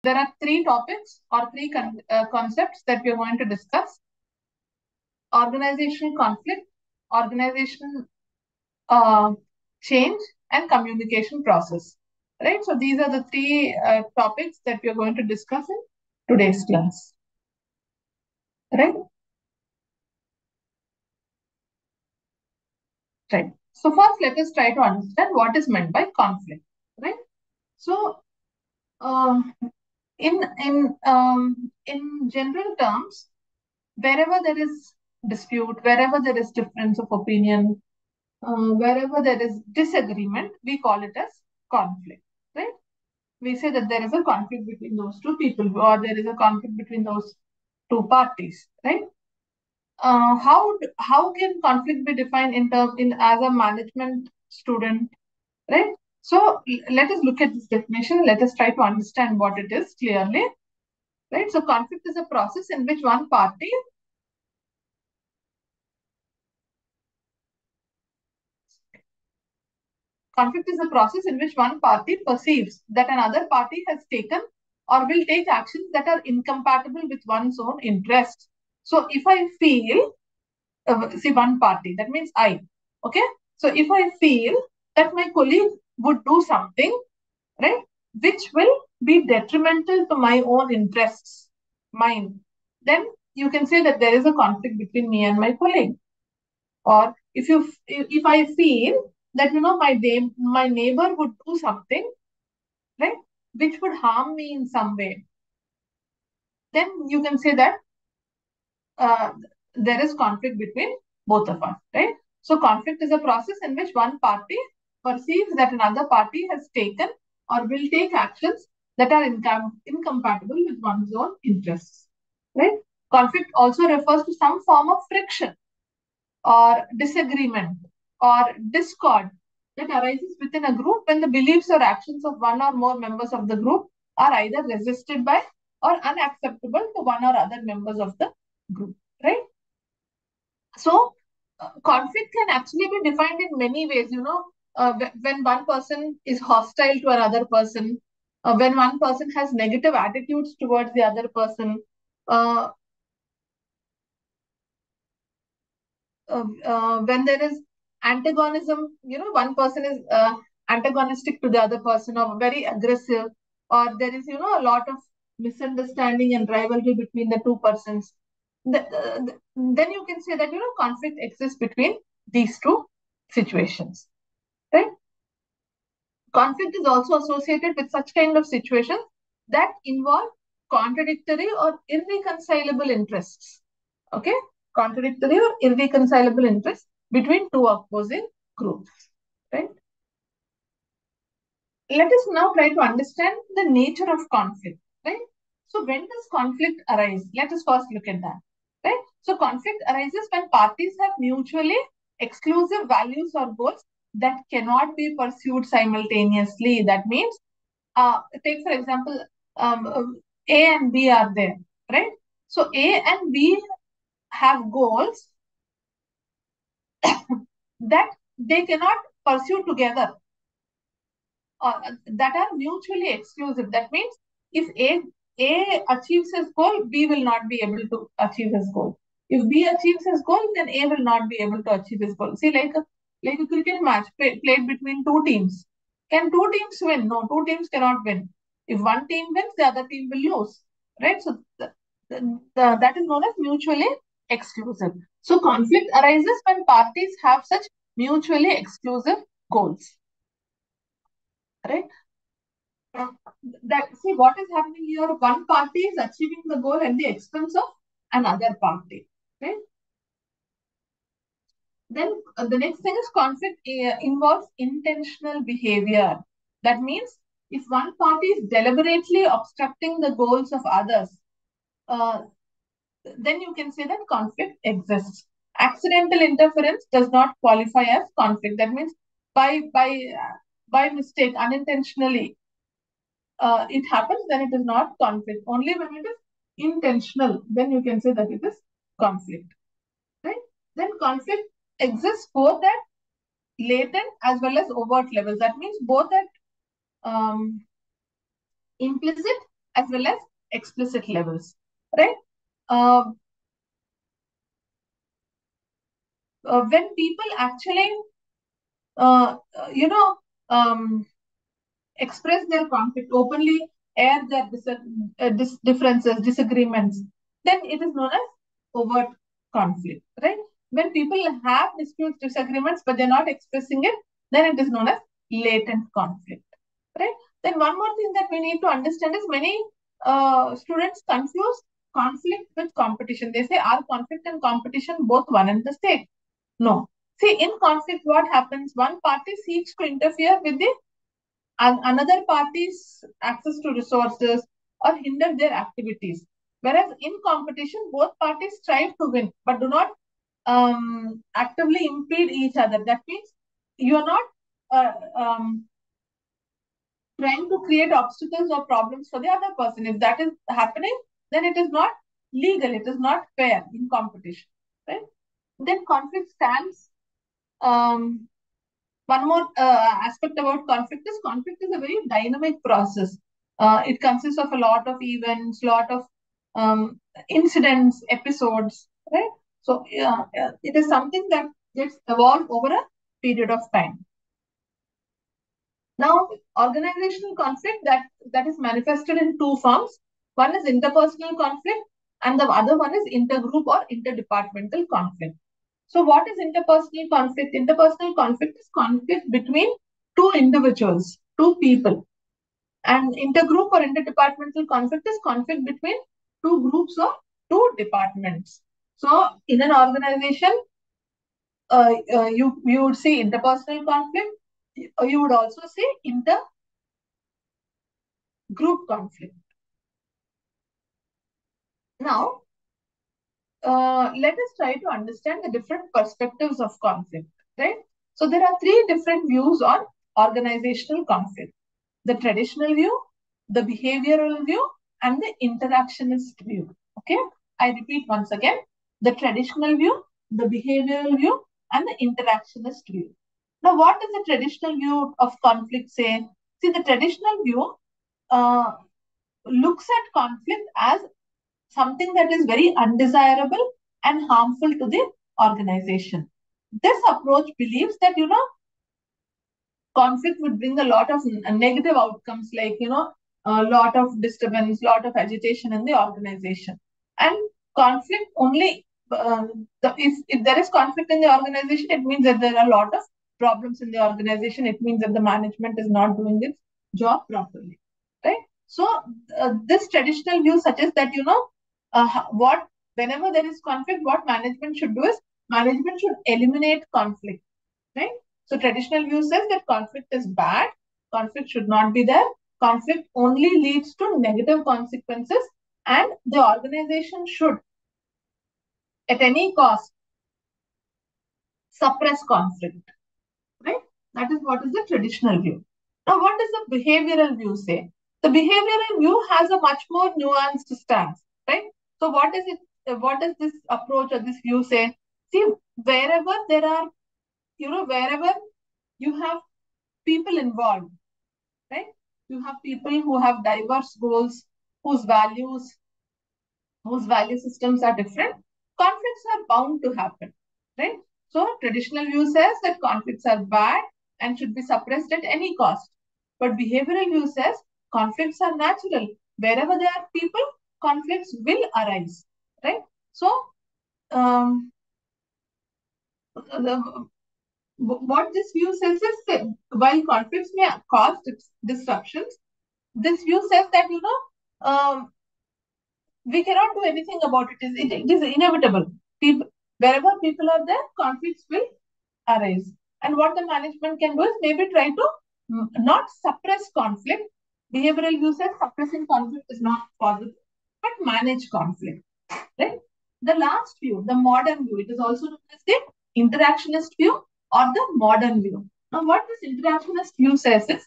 there are three topics or three concepts that we are going to discuss: organizational conflict, organizational change, and communication process. Right? So these are the three topics that we are going to discuss in today's class. Right? Right. So first, let us try to understand what is meant by conflict. Right? So in general terms, wherever there is dispute, wherever there is difference of opinion, wherever there is disagreement, we call it as conflict, right? We say that there is a conflict between those two people, or there is a conflict between those two parties, right? How can conflict be defined in as a management student, right? So let us look at this definition. Let us try to understand what it is clearly, right? So conflict is a process in which one party Conflict is a process in which one party perceives that another party has taken or will take actions that are incompatible with one's own interests. So if I feel, see, one party, that means I, okay? So if I feel that my colleague would do something, right, which will be detrimental to my own interests, mine, then you can say that there is a conflict between me and my colleague. Or if I feel that my neighbor would do something, right, which would harm me in some way, then you can say that uh, there is conflict between both of us, right? So conflict is a process in which one party perceives that another party has taken or will take actions that are incompatible with one's own interests, right? Conflict also refers to some form of friction or disagreement or discord that arises within a group when the beliefs or actions of one or more members of the group are either resisted by or unacceptable to one or other members of the group, right? So, conflict can actually be defined in many ways, when one person is hostile to another person, when one person has negative attitudes towards the other person, uh, when there is antagonism, one person is antagonistic to the other person or very aggressive, or there is, a lot of misunderstanding and rivalry between the two persons. Then you can say that, conflict exists between these two situations, right? Conflict is also associated with such kind of situations that involve contradictory or irreconcilable interests. Okay? Contradictory or irreconcilable interests between two opposing groups. Right? Let us now try to understand the nature of conflict. Right? So, when does conflict arise? Let us first look at that. Right? So, conflict arises when parties have mutually exclusive values or goals that cannot be pursued simultaneously. That means, take for example, A and B are there, right? So A and B have goals that they cannot pursue together, that are mutually exclusive. That means if A achieves his goal, B will not be able to achieve his goal. If B achieves his goal, then A will not be able to achieve his goal. See, like a cricket match played between two teams. Can two teams win? No, two teams cannot win. If one team wins, the other team will lose. Right? So that is known as mutually exclusive. So conflict arises when parties have such mutually exclusive goals. Right? That see what is happening here. One party is achieving the goal at the expense of another party. Right? Then the next thing is conflict involves intentional behavior. That means if one party is deliberately obstructing the goals of others, uh, then you can say that conflict exists. Accidental interference does not qualify as conflict. That means by by by mistake, unintentionally, it happens, then it is not conflict. Only when it is intentional, then you can say that it is conflict. Right? Then conflict exists both at latent as well as overt levels. That means both at implicit as well as explicit levels, right? Uh, when people actually, uh, uh, you know, um, express their conflict openly, air their differences, disagreements, then it is known as overt conflict, right? When people have disputes, disagreements, but they're not expressing it, then it is known as latent conflict, right? Then one more thing that we need to understand is many students confuse conflict with competition. They say, are conflict and competition both one and the same? No. See, in conflict, what happens? One party seeks to interfere with the another party's access to resources or hinder their activities. Whereas in competition, both parties strive to win, but do not actively impede each other. That means you are not uh, trying to create obstacles or problems for the other person. If that is happening, then it is not legal, it is not fair in competition. Right? Then conflict stands. One more aspect about conflict is a very dynamic process. It consists of a lot of events, lot of incidents, episodes, right? So it is something that gets evolved over a period of time. Now, organizational conflict that is manifested in two forms. One is interpersonal conflict, and the other one is intergroup or interdepartmental conflict. So, what is interpersonal conflict? Interpersonal conflict is conflict between two individuals, two people. And intergroup or interdepartmental conflict is conflict between two groups or two departments. So, in an organization, you would see interpersonal conflict. You would also see intergroup conflict. Now, let us try to understand the different perspectives of conflict, right? So there are three different views on organizational conflict: the traditional view, the behavioral view, and the interactionist view. Okay, I repeat once again: the traditional view, the behavioral view, and the interactionist view. Now, what does the traditional view of conflict say? See, the traditional view uh, looks at conflict as something that is very undesirable and harmful to the organization. This approach believes that, conflict would bring a lot of negative outcomes, like, a lot of disturbance, lot of agitation in the organization. And conflict only, if there is conflict in the organization, it means that there are a lot of problems in the organization. It means that the management is not doing its job properly, right? So this traditional view suggests that, what whenever there is conflict, what management should do is management should eliminate conflict, right? So traditional view says that conflict is bad, conflict should not be there, conflict only leads to negative consequences, and the organization should, at any cost, suppress conflict, right? That is what is the traditional view. Now, what does the behavioral view say? The behavioral view has a much more nuanced stance, right? So, what is it? What does this approach or this view say? See, wherever there are, wherever you have people involved, right? You have people who have diverse goals, whose values, whose value systems are different. Conflicts are bound to happen, right? So traditional view says that conflicts are bad and should be suppressed at any cost. But behavioral view says conflicts are natural. Wherever there are people, conflicts will arise, right? So um, what this view says is that while conflicts may cause disruptions, this view says that, we cannot do anything about it. It is inevitable. Wherever people are there, conflicts will arise. And what the management can do is maybe try to not suppress conflict. Behavioral view says suppressing conflict is not possible, but manage conflict. Right? The last view, the modern view, it is also known as the interactionist view or the modern view. Now, what this interactionist view says is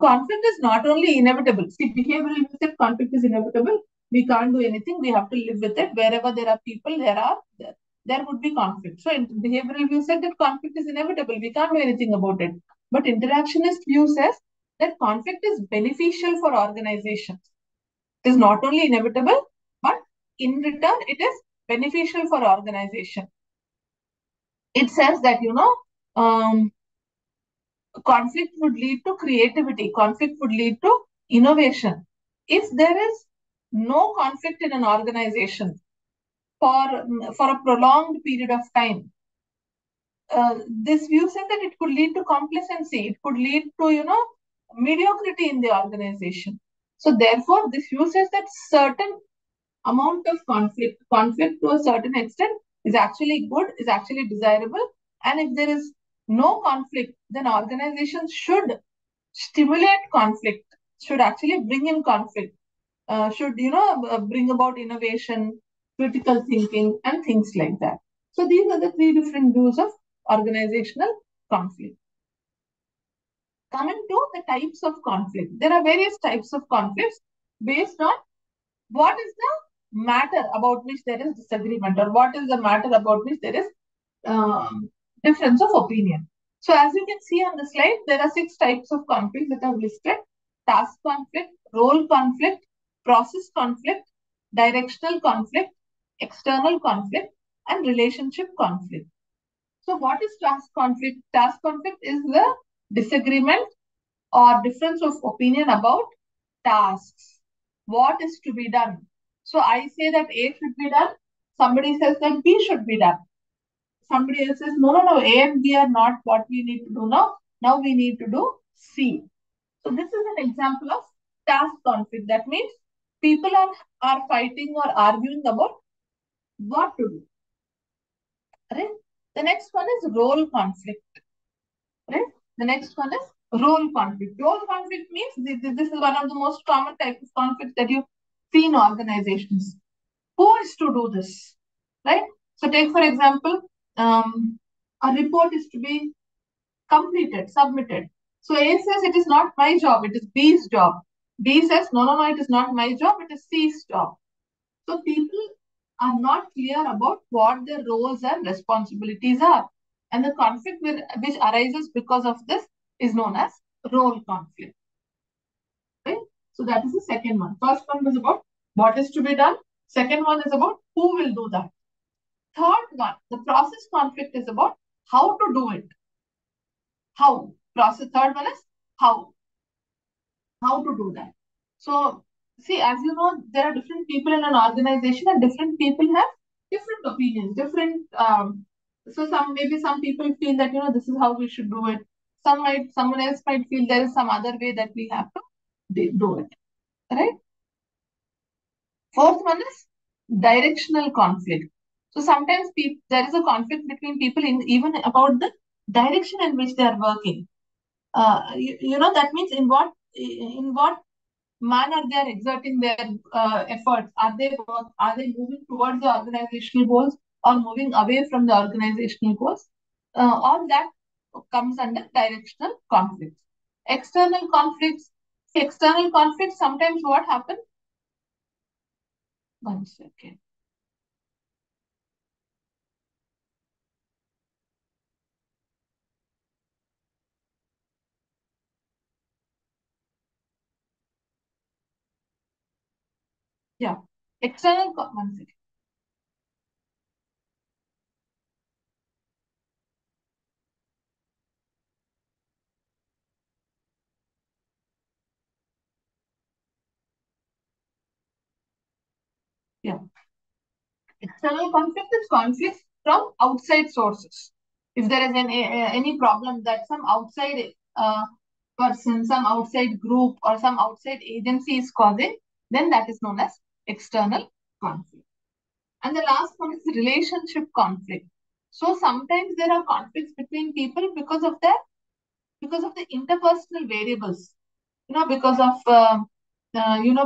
conflict is not only inevitable. See, behavioral view said conflict is inevitable. We can't do anything. We have to live with it. Wherever there are people, there would be conflict. So, in behavioral view said that conflict is inevitable. We can't do anything about it. But interactionist view says that conflict is beneficial for organizations. It is not only inevitable, but in return, it is beneficial for organization. It says that, conflict would lead to creativity, conflict would lead to innovation. If there is no conflict in an organization for a prolonged period of time, this view says that it could lead to complacency, it could lead to, mediocrity in the organization. So therefore, this view says that certain amount of conflict to a certain extent is actually good, is actually desirable. And if there is no conflict, then organizations should stimulate conflict, should actually bring in conflict, should, bring about innovation, critical thinking, and things like that. So these are the three different views of organizational conflict. Coming to the types of conflict, there are various types of conflicts based on what is the matter about which there is disagreement, or what is the matter about which there is difference of opinion. So as you can see on the slide, there are 6 types of conflict that are listed: task conflict, role conflict, process conflict, directional conflict, external conflict, and relationship conflict. So what is task conflict? Task conflict is the disagreement or difference of opinion about tasks. What is to be done? So I say that A should be done. Somebody says that B should be done. Somebody else says, no, no, no, A and B are not what we need to do now. Now we need to do C. So this is an example of task conflict. That means people are fighting or arguing about what to do. Right? The next one is role conflict. Right? The next one is role conflict. Role conflict means this is one of the most common types of conflict that you see in organizations. Who is to do this? Right? So take for example, a report is to be completed, submitted. So A says it is not my job, it is B's job. B says no, no, no, it is not my job, it is C's job. So people are not clear about what their roles and responsibilities are. And the conflict which arises because of this is known as role conflict. Right? So that is the second one. First one was about what is to be done. Second one is about who will do that. Third one, the process conflict is about how to do it. How. Process. Third one is how. How to do that. So, see, as you know, there are different people in an organization, and different people have different opinions, different. So, some people feel that this is how we should do it. Someone else might feel there is some other way that we have to do it. Right. Fourth one is directional conflict. So sometimes there is a conflict between people in even about the direction in which they are working. That means in what manner they are exerting their efforts. Are they moving towards the organizational goals or moving away from the organizational goals? All that comes under directional conflicts. External conflicts. External conflicts, sometimes what happens? One second. Yeah. One second. Yeah. External conflict is conflict from outside sources. If there is any problem that some outside person, some outside group, or some outside agency is causing, then that is known as external conflict. And the last one is relationship conflict. So sometimes there are conflicts between people because of the interpersonal variables. Because of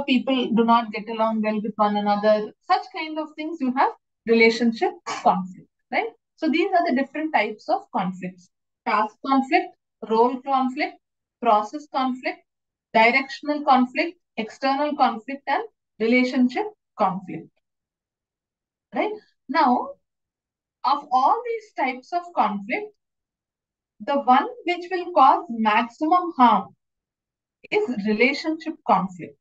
people do not get along well with one another. Such kind of things you have relationship conflict, right? So these are the different types of conflicts: task conflict, role conflict, process conflict, directional conflict, external conflict, and relationship conflict. Right? Now, of all these types of conflict, the one which will cause maximum harm is relationship conflict.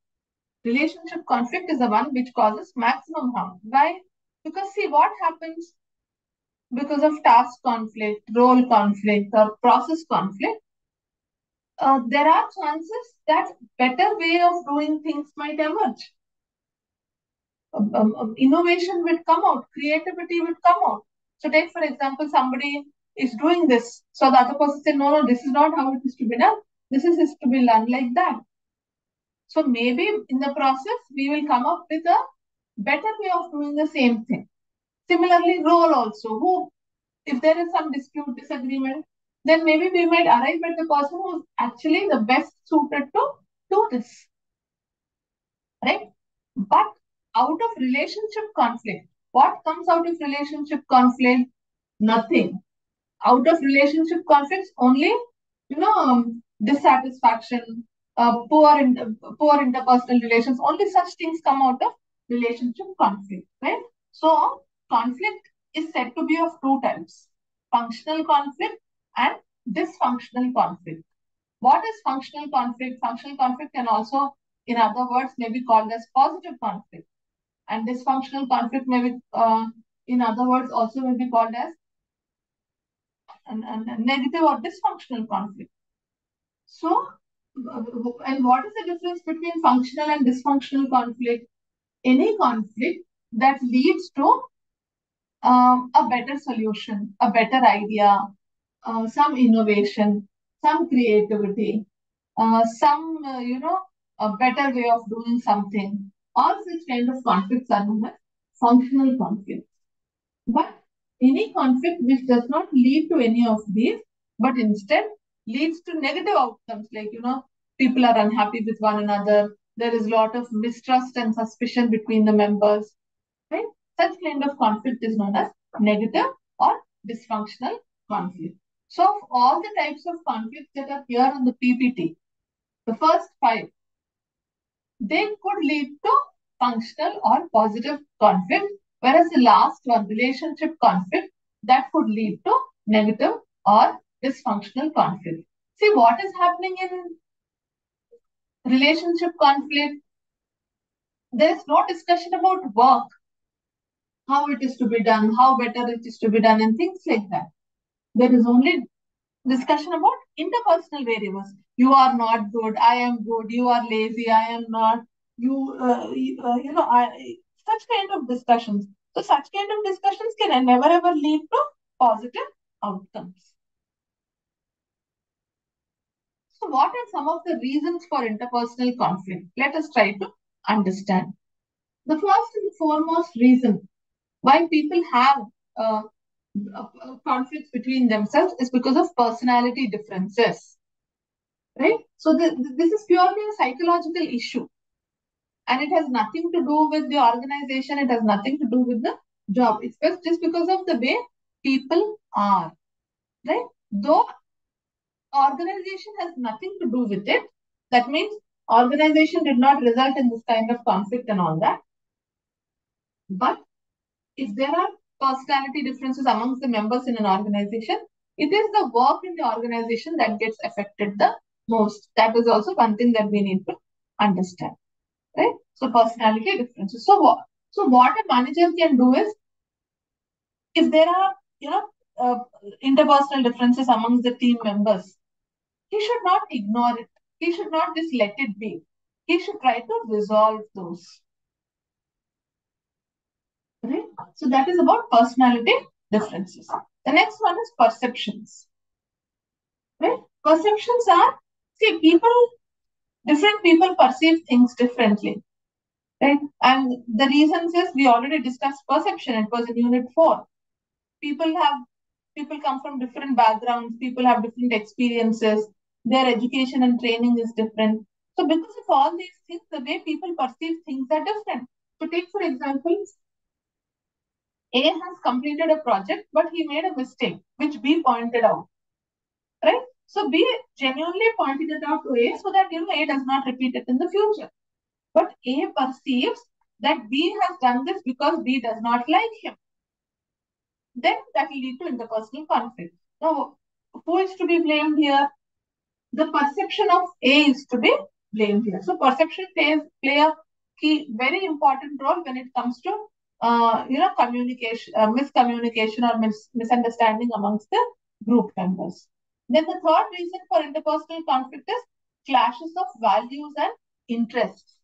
relationship conflict is the one which causes maximum harm. Why? Because see what happens because of task conflict, role conflict, or process conflict. There are chances that better way of doing things might emerge. Innovation will come out, creativity will come out. So take for example, somebody is doing this. So the other person said, no, this is not how it is to be done. This is to be done like that. So maybe in the process, we will come up with a better way of doing the same thing. Similarly, role also. Who, if there is some dispute, disagreement, then maybe we might arrive at the person who is actually the best suited to do this. Right? But out of relationship conflict, what comes out of relationship conflict? Nothing. Out of relationship conflicts, only dissatisfaction, poor interpersonal relations. Only such things come out of relationship conflict, right? So conflict is said to be of two types: functional conflict and dysfunctional conflict. What is functional conflict? Functional conflict can also, in other words, may be called as positive conflict, and dysfunctional conflict may be, in other words, also may be called as a negative or dysfunctional conflict. So, and what is the difference between functional and dysfunctional conflict? Any conflict that leads to a better solution, a better idea, some innovation, some creativity, a better way of doing something. All such kind of conflicts are known as functional conflicts. But any conflict which does not lead to any of these, but instead leads to negative outcomes, like, people are unhappy with one another, there is a lot of mistrust and suspicion between the members, right? Such kind of conflict is known as negative or dysfunctional conflict. So, of all the types of conflicts that are here on the PPT, the first five, they could lead to functional or positive conflict, whereas the last one, relationship conflict, that could lead to negative or dysfunctional conflict. See what is happening in relationship conflict. There is no discussion about work, how it is to be done, how better it is to be done, and things like that. There is only discussion about interpersonal variables. You are not good, I am good. You are lazy, I am not. Such kind of discussions. So such kind of discussions can never ever lead to positive outcomes. So what are some of the reasons for interpersonal conflict? Let us try to understand. The first and foremost reason why people have conflicts between themselves is because of personality differences. Right? So this is purely a psychological issue, and it has nothing to do with the organization. It has nothing to do with the job. It's just because of the way people are, right? Though organization has nothing to do with it, that means organization did not result in this kind of conflict and all that. But if there are personality differences amongst the members in an organization, it is the work in the organization that gets affected the most. That is also one thing that we need to understand, right? So personality differences. So what a manager can do is, if there are, interpersonal differences amongst the team members, he should not ignore it. He should not just let it be. He should try to resolve those. Right? So that is about personality differences. The next one is perceptions. Right? Perceptions are, see, different people perceive things differently. Right? And the reasons is, we already discussed perception. It was in unit 4. People come from different backgrounds. People have different experiences. Their education and training is different. So because of all these things, the way people perceive things are different. So take for example, A has completed a project, but he made a mistake, which B pointed out, right? So B genuinely pointed it out to A so that, A does not repeat it in the future. But A perceives that B has done this because B does not like him. Then that will lead to interpersonal conflict. Now, who is to be blamed here? The perception of A is to be blamed here. So perception play a key, very important role when it comes to communication, miscommunication or misunderstanding amongst the group members. Then the third reason for interpersonal conflict is clashes of values and interests.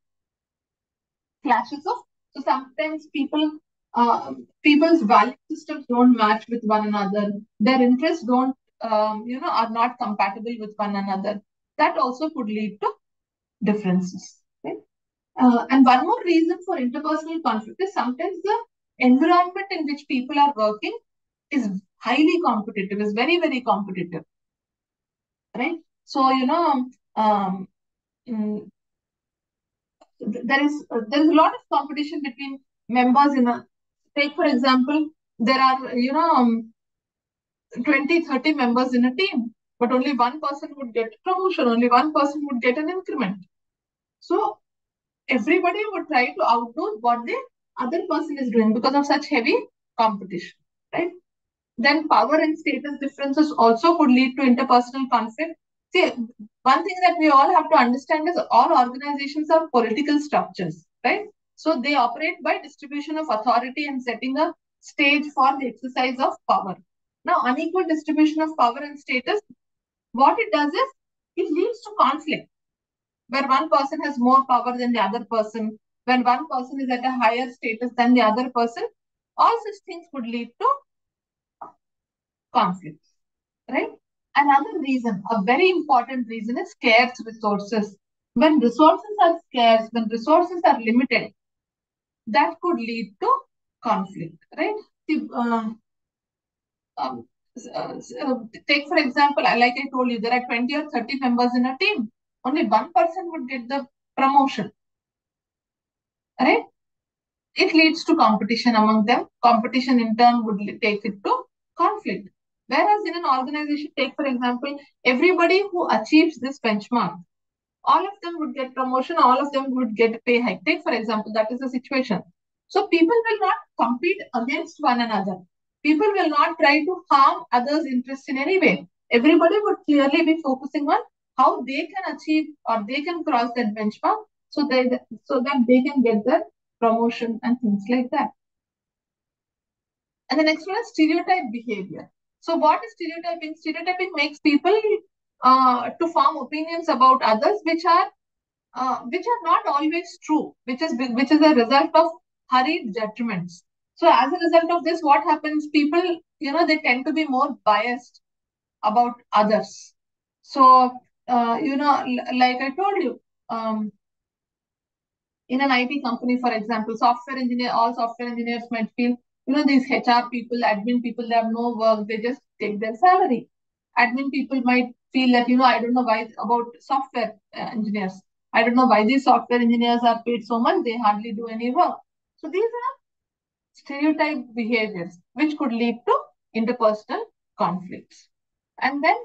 Clashes of, so sometimes people's value systems don't match with one another. Their interests don't are not compatible with one another. That also could lead to differences. Right? And one more reason for interpersonal conflict is sometimes the environment in which people are working is highly competitive, is very, very competitive. Right? So, mm, there is a lot of competition between members in a, take for example, there are 20-30 members in a team, but only one person would get promotion, only one person would get an increment. So everybody would try to outdo what the other person is doing because of such heavy competition, right? Then power and status differences also could lead to interpersonal conflict. See, one thing that we all have to understand is all organizations are political structures, right? So they operate by distribution of authority and setting a stage for the exercise of power. Now, unequal distribution of power and status, what it does is it leads to conflict where one person has more power than the other person, when one person is at a higher status than the other person, all such things could lead to conflicts, right? Another reason, a very important reason, is scarce resources. When resources are scarce, when resources are limited, that could lead to conflict, right? See, um, take for example, like I told you, there are 20 or 30 members in a team. Only one person would get the promotion, right? It leads to competition among them. Competition in turn would take it to conflict. Whereas in an organization, take for example, everybody who achieves this benchmark, all of them would get promotion, all of them would get pay hike. Take for example, that is the situation. So people will not compete against one another. People will not try to harm others' interests in any way. Everybody would clearly be focusing on how they can achieve or they can cross that benchmark so that they can get their promotion and things like that. And the next one is stereotype behavior. So what is stereotyping? Stereotyping makes people to form opinions about others which are not always true, which is a result of hurried judgments. So as a result of this, what happens? People, they tend to be more biased about others. So, like I told you, in an IT company, for example, all software engineers might feel, these HR people, admin people, they have no work, they just take their salary. Admin people might feel that, I don't know why about software engineers. I don't know why these software engineers are paid so much, they hardly do any work. So these are stereotype behaviors which could lead to interpersonal conflicts. And then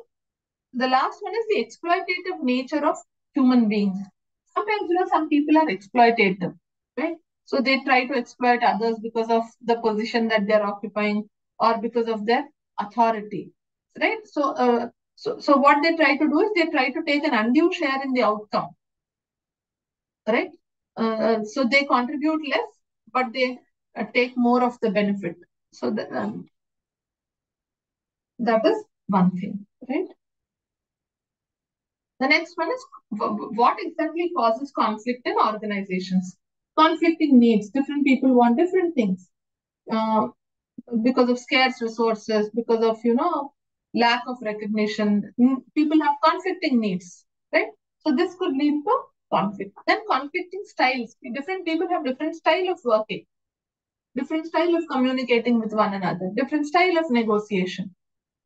the last one is the exploitative nature of human beings. Sometimes, some people are exploitative, right? So they try to exploit others because of the position that they're occupying or because of their authority, right? So what they try to do is they try to take an undue share in the outcome, right? So they contribute less, but they take more of the benefit. So that is one thing, right? The next one is what exactly causes conflict in organizations? Conflicting needs. Different people want different things because of scarce resources, because of lack of recognition. People have conflicting needs, right? So this could lead to conflict. Then conflicting styles. Different people have different style of working, different style of communicating with one another, different style of negotiation.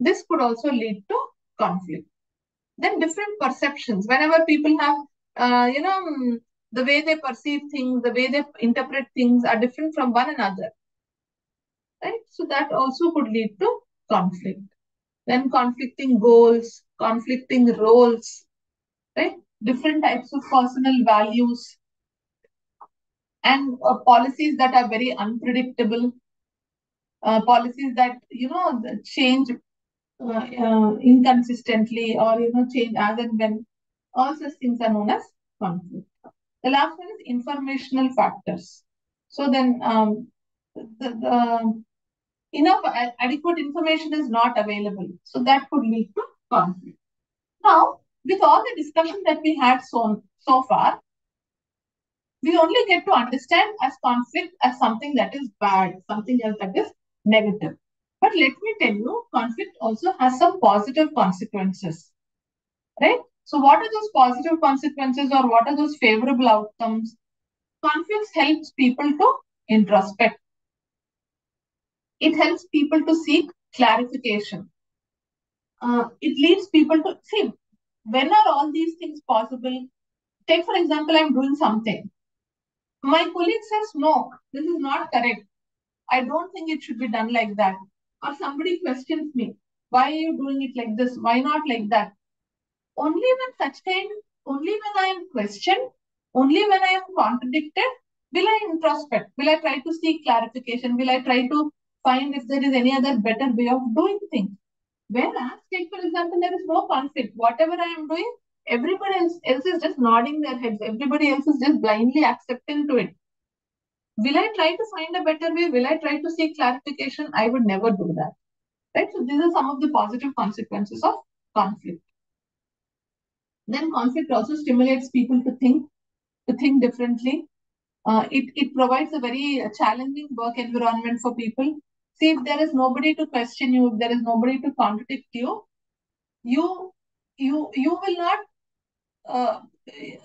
This could also lead to conflict. Then different perceptions. Whenever people have, the way they perceive things, the way they interpret things are different from one another, right? So that also could lead to conflict. Then conflicting goals, conflicting roles, right? Different types of personal values and policies that are very unpredictable, policies that, change inconsistently or, change as and when. All such things are known as conflict. The last one is informational factors. So then the enough adequate information is not available. So that could lead to conflict. Now, with all the discussion that we had so far, we only get to understand as conflict as something that is bad, something else that is negative. But let me tell you, conflict also has some positive consequences, right? So, what are those positive consequences or what are those favorable outcomes? Conflict helps people to introspect. It helps people to seek clarification. It leads people to see when are all these things possible. Take, for example, I'm doing something. My colleague says, no, this is not correct. I don't think it should be done like that. Or somebody questions me, why are you doing it like this? Why not like that? Only when such kind, only when I am questioned, only when I am contradicted, will I introspect? Will I try to seek clarification? Will I try to find if there is any other better way of doing things? Whereas, take for example, there is no conflict. Whatever I am doing, everybody else is just nodding their heads. Everybody else is just blindly accepting to it. Will I try to find a better way? Will I try to seek clarification? I would never do that. Right? So these are some of the positive consequences of conflict. Then conflict also stimulates people to think differently. It provides a very challenging work environment for people. See, if there is nobody to question you, if there is nobody to contradict you, you you will not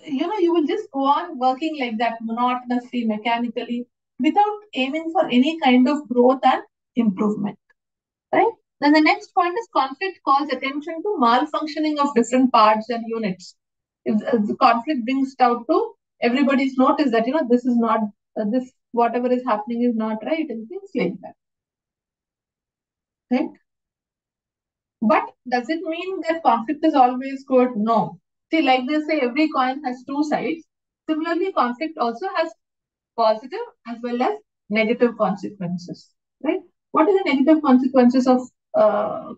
you will just go on working like that monotonously, mechanically, without aiming for any kind of growth and improvement. Right? Then the next point is conflict calls attention to malfunctioning of different parts and units. If the conflict brings out to everybody's notice that this is not this whatever is happening is not right and things like that. Right? But does it mean that conflict is always good? No. See, like they say, every coin has two sides. Similarly, conflict also has positive as well as negative consequences. Right? What are the negative consequences of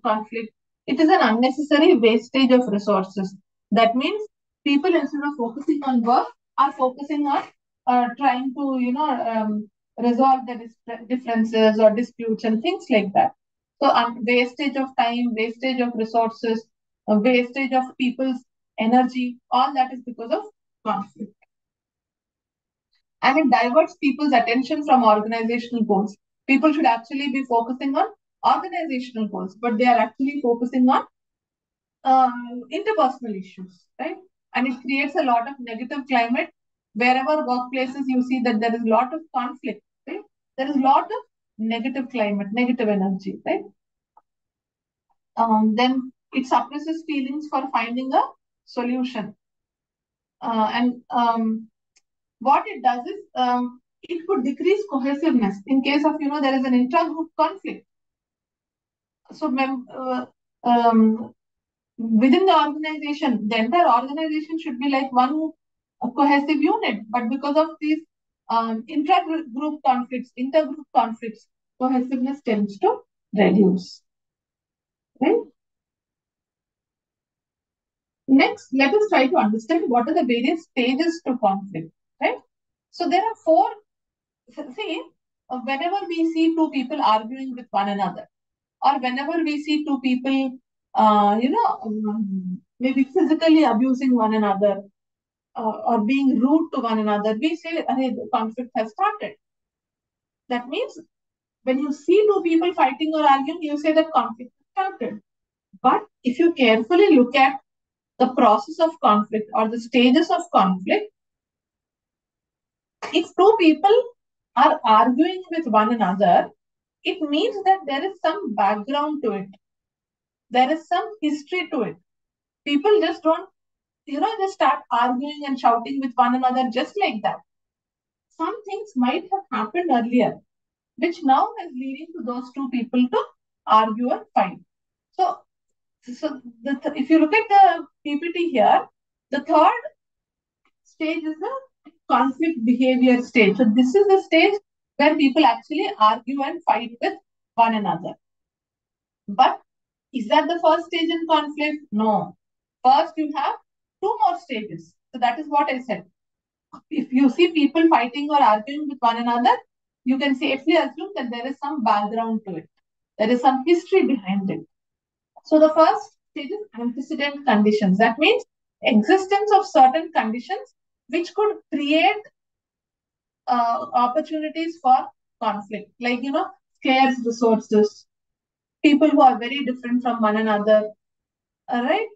conflict? It is an unnecessary wastage of resources. That means people, instead of focusing on work, are focusing on trying to, resolve the differences or disputes and things like that. So, wastage of time, wastage of resources, wastage of people's energy, all that is because of conflict. And it diverts people's attention from organizational goals. People should actually be focusing on organizational goals, but they are actually focusing on interpersonal issues, right? And it creates a lot of negative climate. Wherever workplaces you see that there is a lot of conflict, right? There is a lot of negative climate, negative energy, right? Then it suppresses feelings for finding a solution. And what it does is it could decrease cohesiveness in case of, there is an intra-group conflict. So, within the organization, the entire organization should be like one cohesive unit. But because of these intra-group conflicts, intergroup conflicts, cohesiveness tends to reduce. Right? Next, let us try to understand what are the various stages to conflict. Right? So there are four. See, whenever we see two people arguing with one another, or whenever we see two people, maybe physically abusing one another, or being rude to one another, we say, hey, the conflict has started. That means when you see two people fighting or arguing, you say that conflict has started. But if you carefully look at the process of conflict or the stages of conflict, if two people are arguing with one another, it means that there is some background to it. There is some history to it. People just don't, just start arguing and shouting with one another just like that. Some things might have happened earlier, which now is leading to those two people to argue and fight. So if you look at the PPT here, the third stage is the conflict behavior stage. So this is the stage where people actually argue and fight with one another. But is that the first stage in conflict? No. First, you have two more stages. So that is what I said. if you see people fighting or arguing with one another, you can safely assume that there is some background to it. There is some history behind it. So the first stage is antecedent conditions. That means existence of certain conditions which could create opportunities for conflict, like scarce resources, people who are very different from one another, right?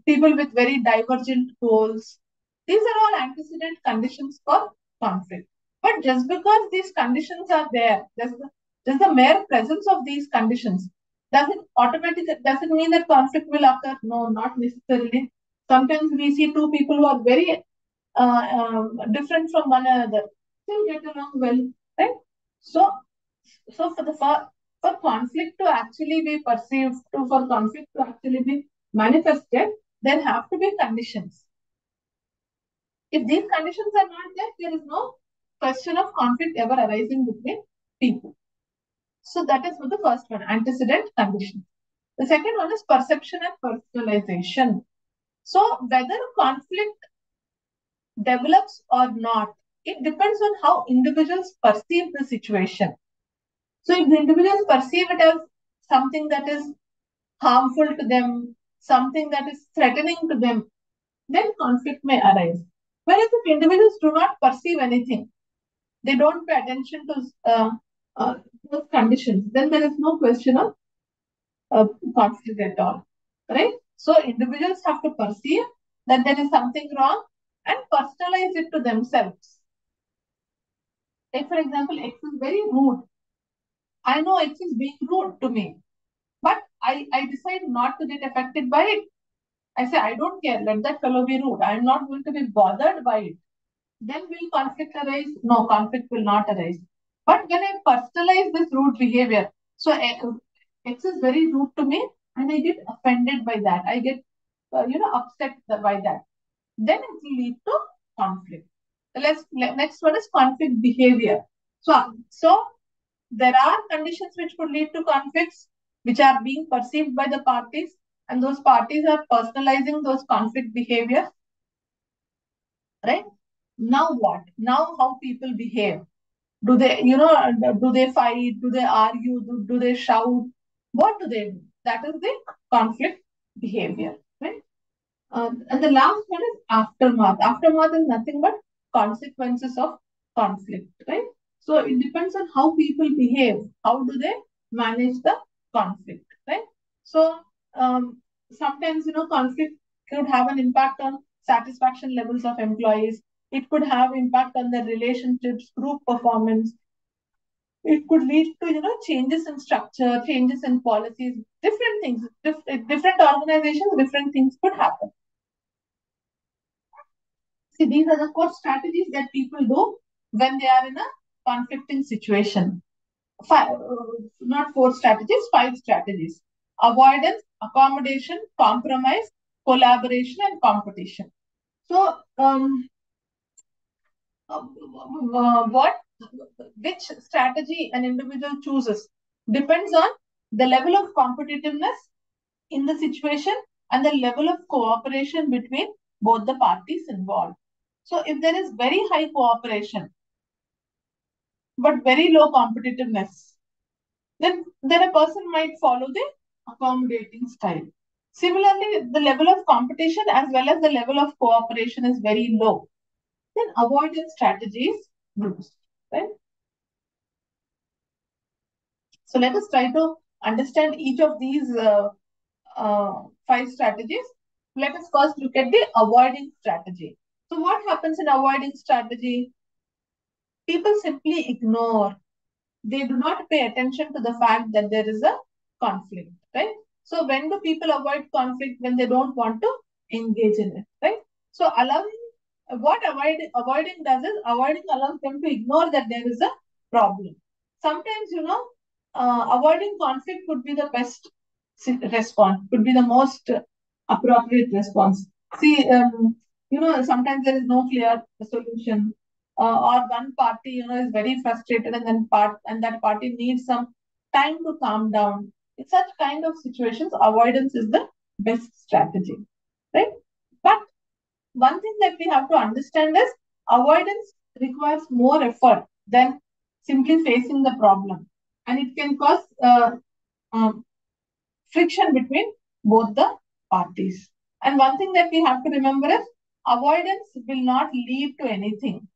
People with very divergent goals. These are all antecedent conditions for conflict. But just because these conditions are there, just the mere presence of these conditions doesn't mean that conflict will occur. No, not necessarily. Sometimes we see two people who are very different from one another, still get along well, right? So, for conflict to actually be perceived, for conflict to actually be manifested, there have to be conditions. If these conditions are not there, there is no question of conflict ever arising between people. So that is for the first one, antecedent conditions. The second one is perception and personalization. So whether conflict develops or not, it depends on how individuals perceive the situation. So if the individuals perceive it as something that is harmful to them, something that is threatening to them, then conflict may arise. Whereas if individuals do not perceive anything, they don't pay attention to uh, those conditions, then there is no question of conflict at all, right? So individuals have to perceive that there is something wrong and personalize it to themselves. Take for example, X is very rude. I know X is being rude to me, but I decide not to get affected by it. I say, I don't care, let that fellow be rude. I'm not going to be bothered by it. Then will conflict arise? No, conflict will not arise. But when I personalize this rude behavior, so X is very rude to me and I get offended by that. I get, upset by that. Then it will lead to conflict. Next one is conflict behavior. So there are conditions which could lead to conflicts, which are being perceived by the parties, and those parties are personalizing those conflict behaviors, right? Now what? Now how people behave? Do they fight? Do they argue? Do they shout? What do they do? That is the conflict behavior, right? And the last one is aftermath. Aftermath is nothing but consequences of conflict, right? So it depends on how people behave. How do they manage the conflict, right? So sometimes conflict could have an impact on satisfaction levels of employees. It could have impact on their relationships, group performance. It could lead to changes in structure, changes in policies, different things. Different organizations, different things could happen. See, these are the core strategies that people do when they are in a conflicting situation. Not four strategies, five strategies: avoidance, accommodation, compromise, collaboration, and competition. So, what which strategy an individual chooses depends on the level of competitiveness in the situation and the level of cooperation between both the parties involved. So if there is very high cooperation but very low competitiveness, then a person might follow the accommodating style. Similarly, the level of competition as well as the level of cooperation is very low. Then avoidance strategies boost, right? So let us try to understand each of these five strategies. Let us first look at the avoiding strategy. So what happens in avoiding strategy? People simply ignore. They do not pay attention to the fact that there is a conflict, right? So when do people avoid conflict? When they don't want to engage in it, right? So avoiding does is avoiding allows them to ignore that there is a problem. Sometimes, avoiding conflict could be the best response, could be the most appropriate response. See, sometimes there is no clear solution, or one party, is very frustrated, and that party needs some time to calm down. In such kind of situations, avoidance is the best strategy, right? But one thing that we have to understand is avoidance requires more effort than simply facing the problem, and it can cause um, friction between both the parties. And one thing that we have to remember is avoidance will not lead to anything.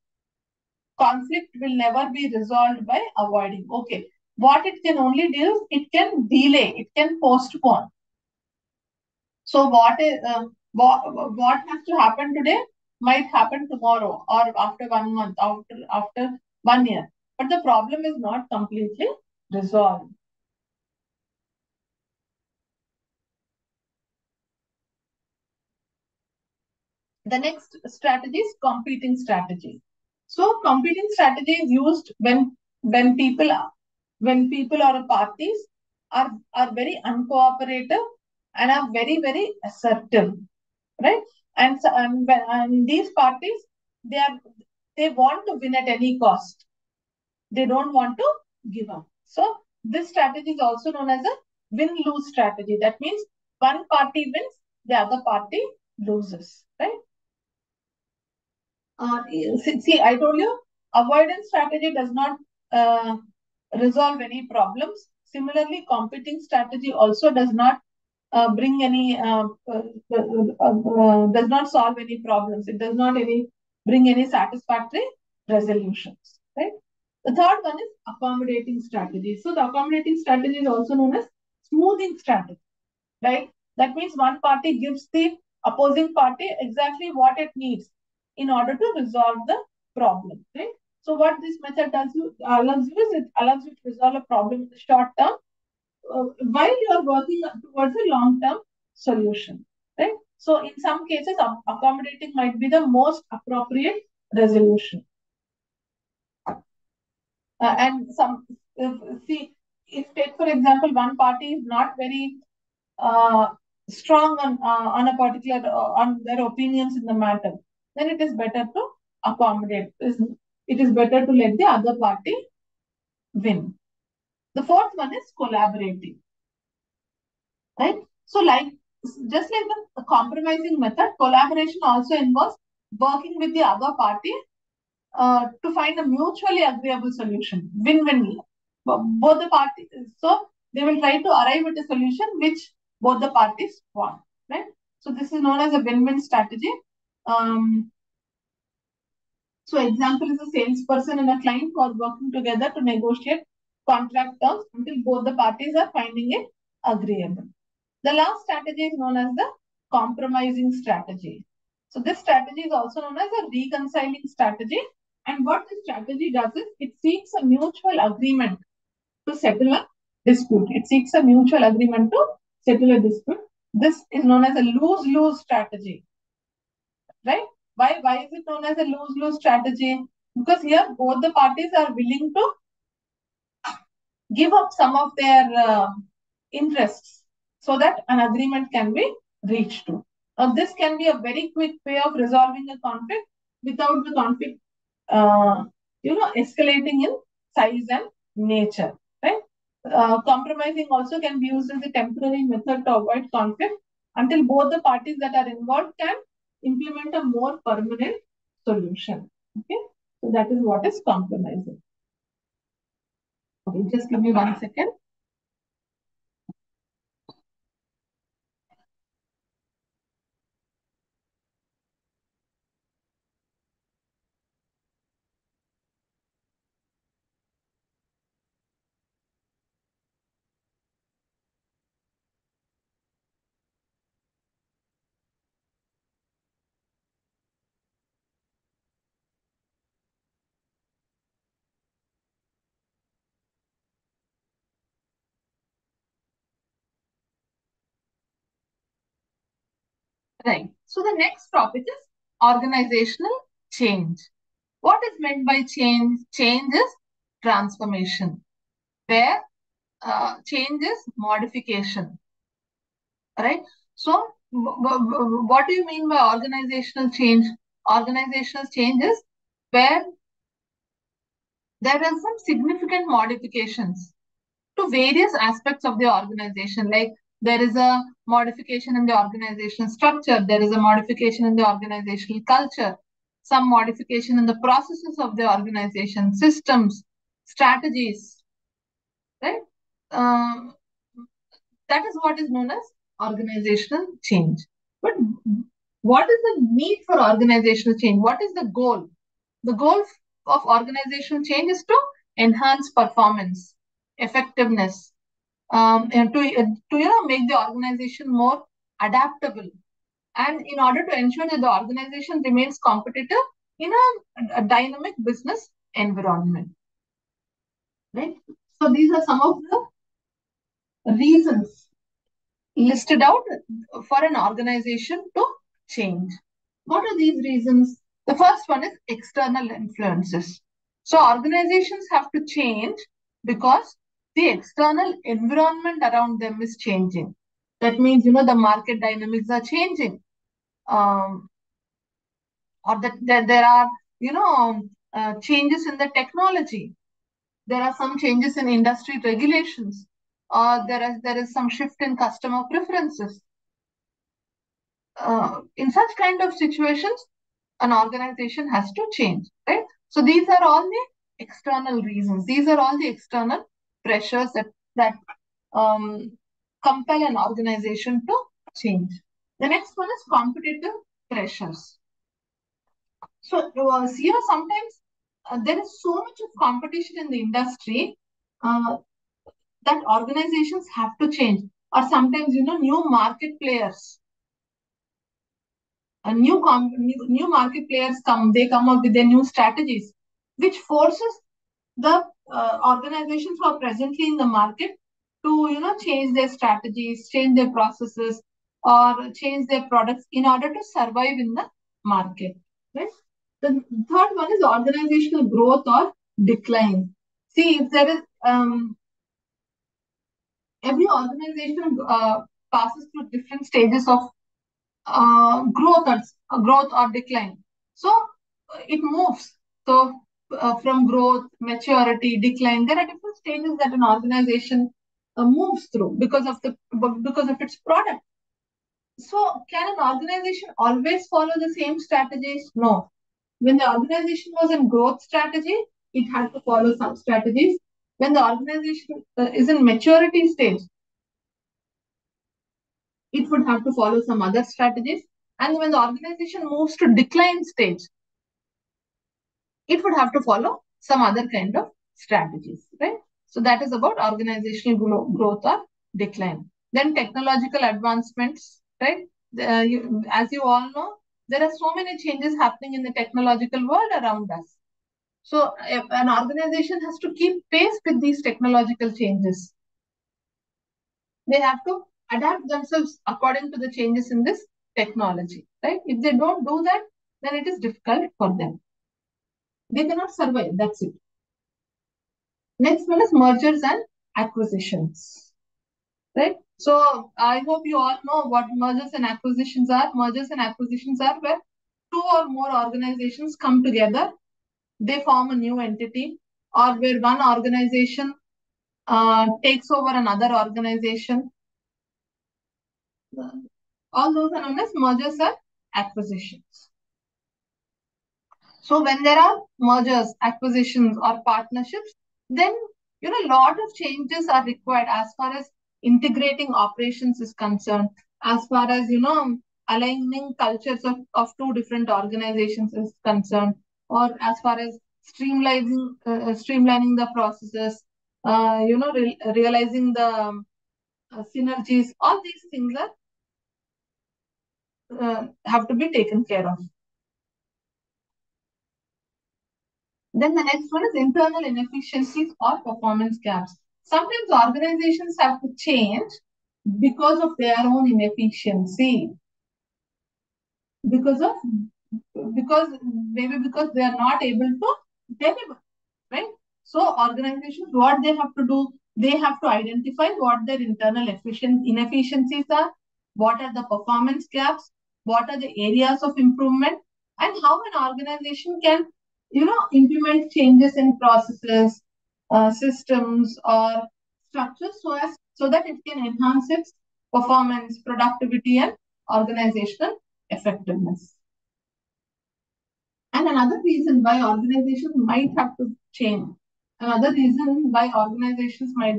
Conflict will never be resolved by avoiding. Okay. What it can only do is it can delay, it can postpone. So what has to happen today might happen tomorrow or after 1 month, after 1 year. But the problem is not completely resolved. The next strategy is competing strategy. So competing strategy is used when people or parties are very uncooperative and are very assertive, right? And these parties, they are they want to win at any cost. They don't want to give up. So this strategy is also known as a win-lose strategy. That means one party wins, the other party loses, right? See, I told you, avoidance strategy does not uh, resolve any problems. Similarly, competing strategy also does not bring any does not solve any problems. It does not bring any satisfactory resolutions. Right. The third one is accommodating strategy. So the accommodating strategy is also known as smoothing strategy. Right. That means one party gives the opposing party exactly what it needs in order to resolve the problem. Right. So what this method allows you is it allows you to resolve a problem in the short term while you are working towards a long-term solution, right? So in some cases, accommodating might be the most appropriate resolution. And some, see, if take for example, one party is not very uh, strong on a particular on their opinions in the matter, then it is better to accommodate. It is better to let the other party win. The fourth one is collaborating, right? So, just like the compromising method, collaboration also involves working with the other party to find a mutually agreeable solution, win-win. Both the parties, so they will try to arrive at a solution which both the parties want, right? So this is known as a win-win strategy. Um, so example is a salesperson and a client who are working together to negotiate contract terms until both the parties are finding it agreeable. The last strategy is known as the compromising strategy. So this strategy is also known as a reconciling strategy. And what this strategy does is it seeks a mutual agreement to settle a dispute. It seeks a mutual agreement to settle a dispute. This is known as a lose-lose strategy, right? Why is it known as a lose-lose strategy? Because here both the parties are willing to give up some of their interests so that an agreement can be reached to. Now, this can be a very quick way of resolving a conflict without the conflict, uh, escalating in size and nature, right? Compromising also can be used as a temporary method to avoid conflict until both the parties that are involved can implement a more permanent solution. Okay, so that is what is compromising. Okay, just give me 1 second. Right. So the next topic is organizational change. What is meant by change? Change is transformation, where change is modification. Right. So, what do you mean by organizational change? Organizational change is where there are some significant modifications to various aspects of the organization, like There is a modification in the organizational structure. There is a modification in the organizational culture. Some modification in the processes of the organization, systems, strategies, right? Um, that is what is known as organizational change. But what is the need for organizational change? What is the goal? The goal of organizational change is to enhance performance, effectiveness, and to make the organization more adaptable, and in order to ensure that the organization remains competitive in a dynamic business environment, right? So these are some of the reasons listed out for an organization to change. What are these reasons? The first one is external influences. So organizations have to change because the external environment around them is changing. That means, the market dynamics are changing. Or that there are, changes in the technology. There are some changes in industry regulations. Or there is some shift in customer preferences. In such kind of situations, an organization has to change, right? So these are all the external reasons. These are all the external pressures that compel an organization to change. The next one is competitive pressures. So sometimes there is so much of competition in the industry that organizations have to change, or sometimes new market players new market players they come up with their new strategies, which forces the organizations who are presently in the market to change their strategies, change their processes, or change their products in order to survive in the market, right? The third one is organizational growth or decline. See, if there is every organization passes through different stages of growth or decline. So it moves. So from growth, maturity, decline, there are different stages that an organization moves through because of its product. So can an organization always follow the same strategies? No. When the organization was in growth strategy, it had to follow some strategies. When the organization is in maturity stage, it would have to follow some other strategies. And when the organization moves to decline stage, it would have to follow some other kind of strategies, right? So that is about organizational growth or decline. Then technological advancements, right? As you all know, there are so many changes happening in the technological world around us. So an organization has to keep pace with these technological changes. They have to adapt themselves according to the changes in this technology, right? If they don't do that, then it is difficult for them. They cannot survive. That's it. Next one is mergers and acquisitions, right? So I hope you all know what mergers and acquisitions are. Mergers and acquisitions are where two or more organizations come together, they form a new entity, or where one organization takes over another organization. All those are known as mergers and acquisitions. So when there are mergers, acquisitions, or partnerships, then a lot of changes are required as far as integrating operations is concerned, as far as aligning cultures of two different organizations is concerned, or as far as streamlining the processes, realizing the synergies. All these things are have to be taken care of. Then the next one is internal inefficiencies or performance gaps. Sometimes organizations have to change because of their own inefficiency, because of because maybe because they are not able to deliver, right? So organizations, what they have to do, they have to identify what their internal inefficiencies are, what are the performance gaps, what are the areas of improvement, and how an organization can, implement changes in processes, systems, or structures so that it can enhance its performance, productivity, and organizational effectiveness. And another reason why organizations might have to change, another reason why organizations might,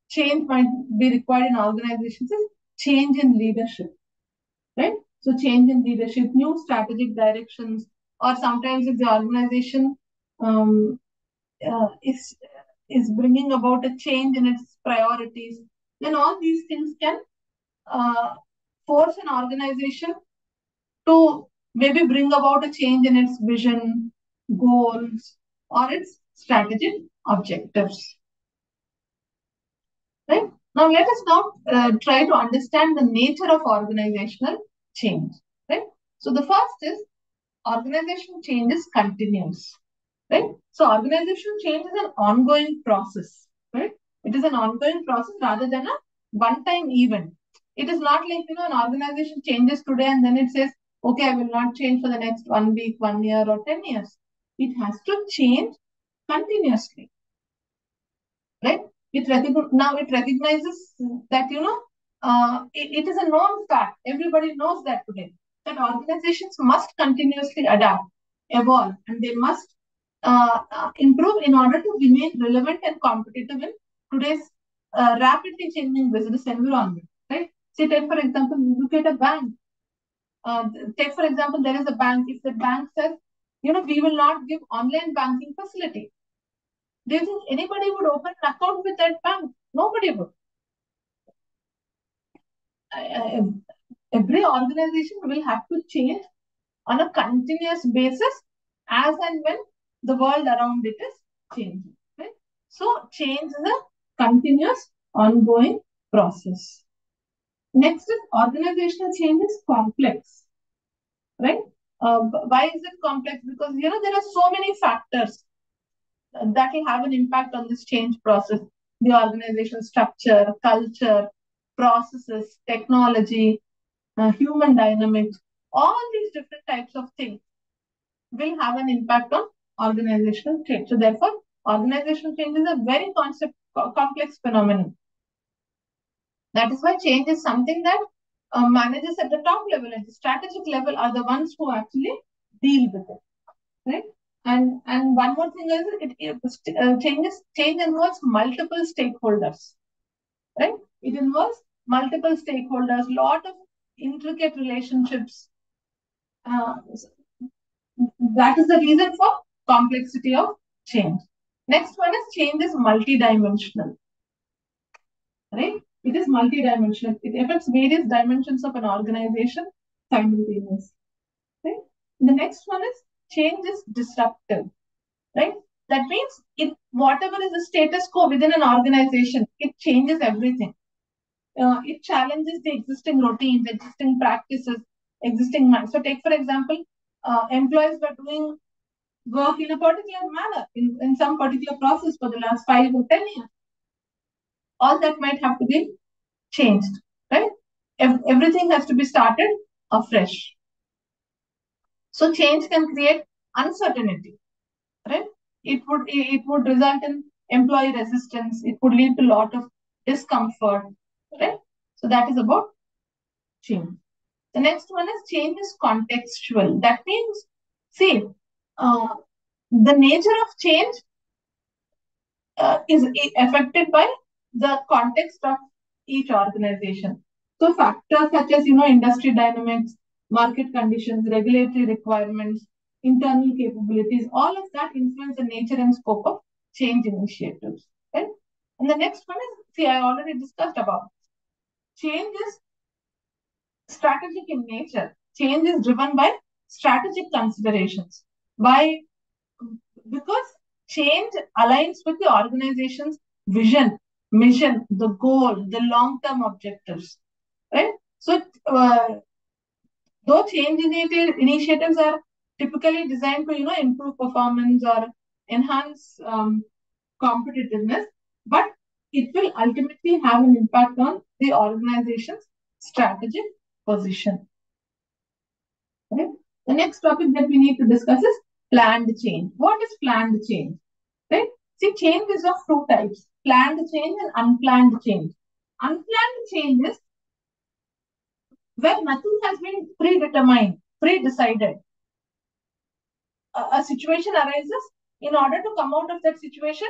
change might be required in organizations is change in leadership, right? So change in leadership, new strategic directions, or sometimes if the organization um, uh, is is bringing about a change in its priorities, then all these things can uh, force an organization to maybe bring about a change in its vision, goals, or its strategic objectives. Right? Now, let us now try to understand the nature of organizational change. Right? So, the first is organization change is continuous. Right? So, organizational change is an ongoing process. Right? It is an ongoing process rather than a one-time event. It is not like, an organization changes today and then it says, okay, I will not change for the next 1 week, 1 year, or 10 years. It has to change continuously, right? Now it recognizes that, it is a known fact. Everybody knows that today, that organizations must continuously adapt, evolve, and they must improve in order to remain relevant and competitive in today's rapidly changing business environment, right? See, take for example, you look at a bank. Take for example, there is a bank. If the bank says, we will not give online banking facility, do you think anybody would open an account with that bank? Nobody would. Every organization will have to change on a continuous basis as and when the world around it is changing. Right? So change is a continuous, ongoing process. Next is organizational change is complex. Right? Why is it complex? Because there are so many factors that will have an impact on this change process. The organization structure, culture, processes, technology, human dynamics, all these different types of things will have an impact on organizational change. So therefore, organizational change is a very complex phenomenon. That is why change is something that managers at the top level, at the strategic level, are the ones who actually deal with it, right? And one more thing is change involves multiple stakeholders, right? It involves multiple stakeholders, lot of intricate relationships. That is the reason for complexity of change. Next one is change is multidimensional, right? It is multidimensional. It affects various dimensions of an organization simultaneously, right? The next one is change is disruptive, right? That means whatever is the status quo within an organization, it changes everything. It challenges the existing routines, existing practices, existing minds. So take for example, employees were doing work in a particular manner, in some particular process for the last 5 or 10 years. All that might have to be changed, right? Everything has to be started afresh. So change can create uncertainty, right? It would result in employee resistance. It would lead to a lot of discomfort, right? So that is about change. The next one is change is contextual. That means, see, the nature of change is affected by the context of each organization. So factors such as industry dynamics, market conditions, regulatory requirements, internal capabilities, all of that influence the nature and scope of change initiatives. Right? And the next one is, see, I already discussed about change is strategic in nature. Change is driven by strategic considerations. Why? Because change aligns with the organization's vision, mission, the goal, the long-term objectives, right? So, though change initiatives are typically designed to, improve performance or enhance competitiveness, but it will ultimately have an impact on the organization's strategic position. Right? The next topic that we need to discuss is planned change. What is planned change? Right? See, change is of two types: planned change and unplanned change. Unplanned change is where nothing has been predetermined, pre-decided. A situation arises. In order to come out of that situation,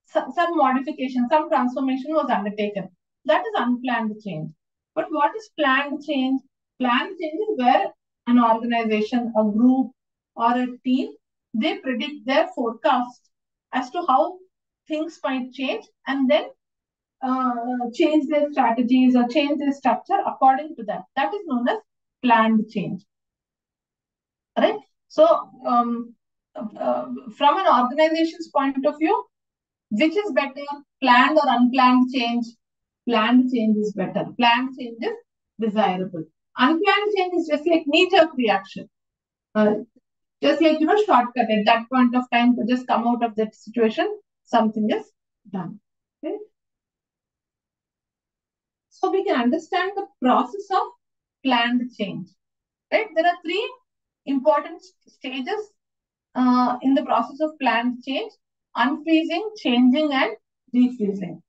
some modification, some transformation was undertaken. That is unplanned change. But what is planned change? Planned change is where an organization, a group, or a team, they predict their forecast as to how things might change, and then change their strategies or change their structure according to that. That is known as planned change. Right? So, from an organization's point of view, which is better, planned or unplanned change? Planned change is better. Planned change is desirable. Unplanned change is just like knee-jerk reaction. Just like, shortcut at that point of time to just come out of that situation, something is done. Okay? So we can understand the process of planned change. Right? There are three important stages in the process of planned change: unfreezing, changing, and refreezing.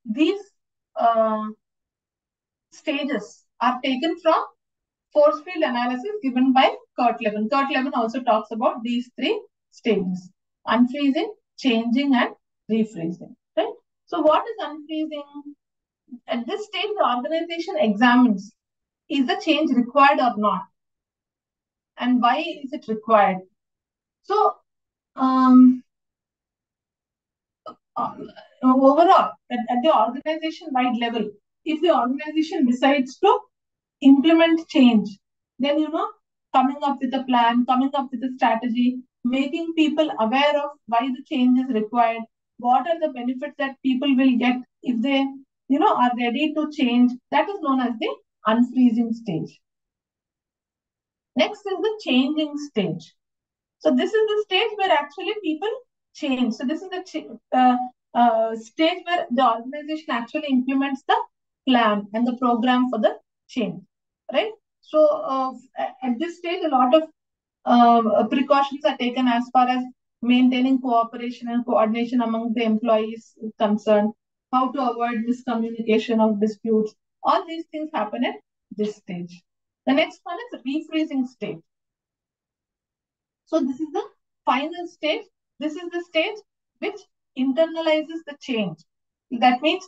These stages are taken from force field analysis given by Kurt Lewin. Kurt Lewin also talks about these three stages: unfreezing, changing, and refreezing. Right? So what is unfreezing? At this stage, the organization examines, is the change required or not? And why is it required? So, overall, at the organization-wide level, if the organization decides to implement change, then, coming up with a plan, coming up with a strategy, making people aware of why the change is required, what are the benefits that people will get if they, are ready to change, that is known as the unfreezing stage. Next is the changing stage. So this is the stage where actually people change. So this is the stage where the organization actually implements the plan and the program for the change, right? So at this stage, a lot of precautions are taken as far as maintaining cooperation and coordination among the employees concerned, how to avoid miscommunication of disputes. All these things happen at this stage. The next one is refreezing stage. So this is the final stage. This is the stage which internalizes the change. That means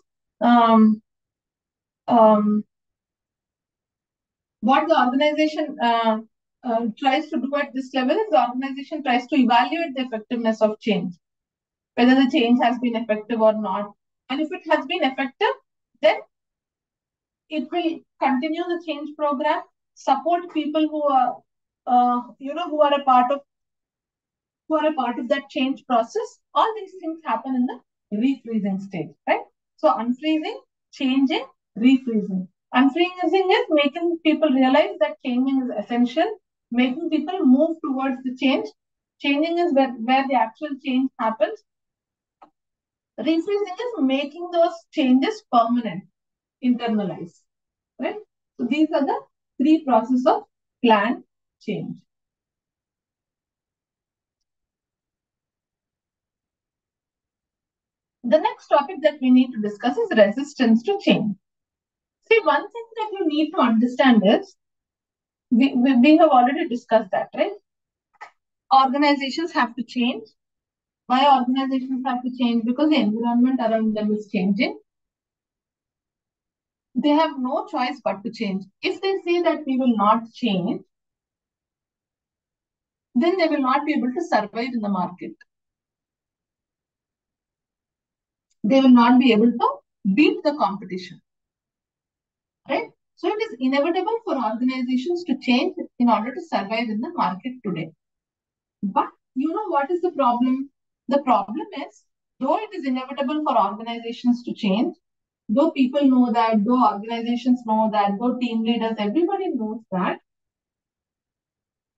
what the organization tries to do at this level is the organization tries to evaluate the effectiveness of change, whether the change has been effective or not. And if it has been effective, then it will continue the change program, support people who are, who are a part of that change process. All these things happen in the refreezing stage, right? So unfreezing, changing, refreezing. Unfreezing is making people realize that changing is essential, making people move towards the change. Changing is where the actual change happens. Refreezing is making those changes permanent, internalized, right? So these are the three processes of planned change. The next topic that we need to discuss is resistance to change. See, one thing that you need to understand is, we have already discussed that, right? Organizations have to change. Why organizations have to change? Because the environment around them is changing. They have no choice but to change. If they say that we will not change, then they will not be able to survive in the market. They will not be able to beat the competition, right? So it is inevitable for organizations to change in order to survive in the market today. But you know what is the problem? The problem is, though it is inevitable for organizations to change, though people know that, though organizations know that, though team leaders, everybody knows that,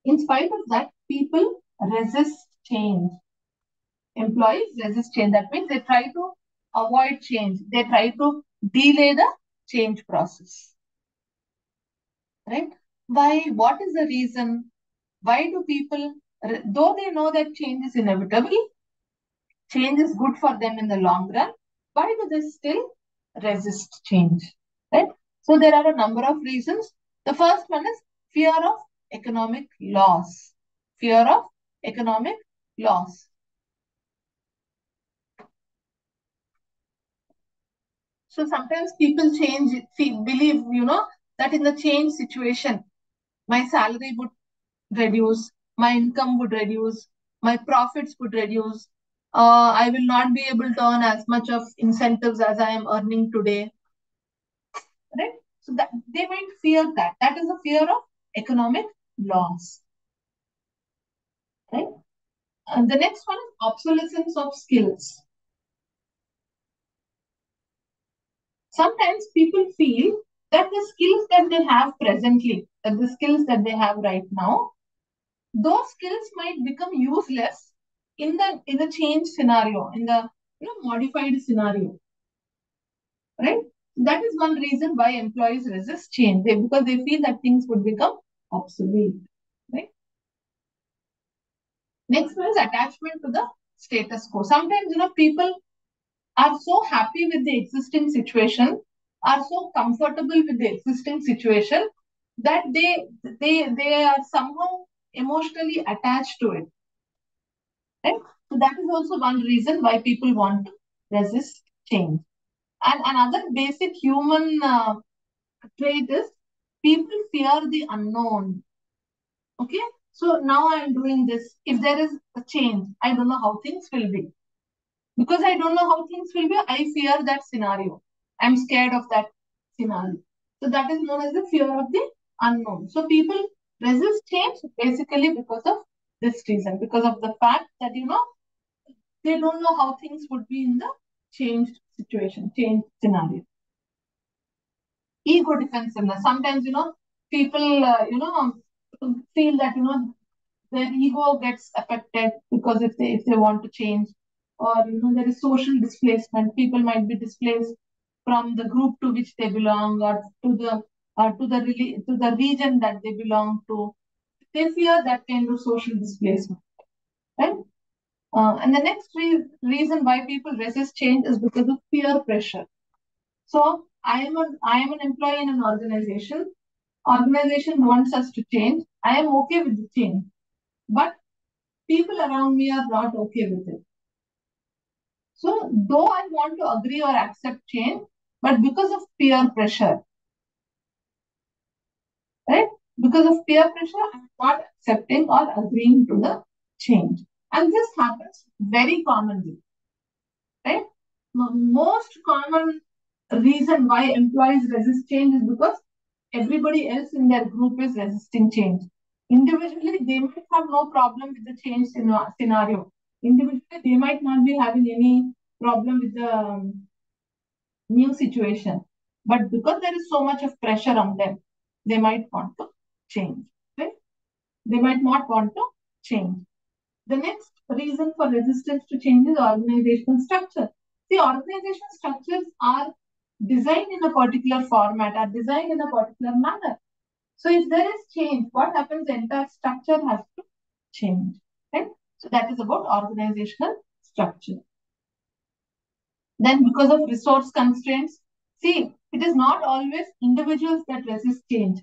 in spite of that, people resist change. Employees resist change. That means they try to avoid change. They try to delay the change process. Right? Why? What is the reason? Why do people, though they know that change is inevitable, change is good for them in the long run, Why do they still resist change? Right? So there are a number of reasons. The first one is fear of economic loss. Fear of economic loss. So sometimes people believe, that in the change situation, my salary would reduce, my income would reduce, my profits would reduce. I will not be able to earn as much of incentives as I am earning today. Right? So that they might fear that. That is a fear of economic loss. Right? And the next one is obsolescence of skills. Sometimes people feel that the skills that they have presently, that the skills that they have right now, those skills might become useless in the change scenario, in the modified scenario, right? That is one reason why employees resist change, because they feel that things would become obsolete, right? Next one is attachment to the status quo. Sometimes people are so happy with the existing situation, are so comfortable with the existing situation that they are somehow emotionally attached to it. Right? So that is also one reason why people want to resist change. And another basic human trait is people fear the unknown. Okay, so now I'm doing this. If there is a change, I don't know how things will be. Because I don't know how things will be, I fear that scenario. I'm scared of that scenario. So that is known as the fear of the unknown. So people resist change basically because of this reason, because of the fact that they don't know how things would be in the changed situation, changed scenario. Ego defensiveness. Sometimes, people, feel that, their ego gets affected because if they want to change, or, there is social displacement. People might be displaced from the group to which they belong, or to the region that they belong to. They fear that kind of social displacement, right? And the next reason why people resist change is because of peer pressure. So I am an employee in an organization. Organization wants us to change. I am okay with the change, but people around me are not okay with it. So though I want to agree or accept change, but because of peer pressure, right? Because of peer pressure, I'm not accepting or agreeing to the change. And this happens very commonly, right? Most common reason why employees resist change is because everybody else in their group is resisting change. Individually, they might have no problem with the change scenario. Individually, they might not be having any problem with the new situation. But because there is so much of pressure on them, they might want to change. Right? They might not want to change. The next reason for resistance to change is organizational structure. See, organizational structures are designed in a particular format, are designed in a particular manner. So if there is change, what happens? The entire structure has to change. Right? So that is about organizational structure. Then because of resource constraints, see, it is not always individuals that resist change.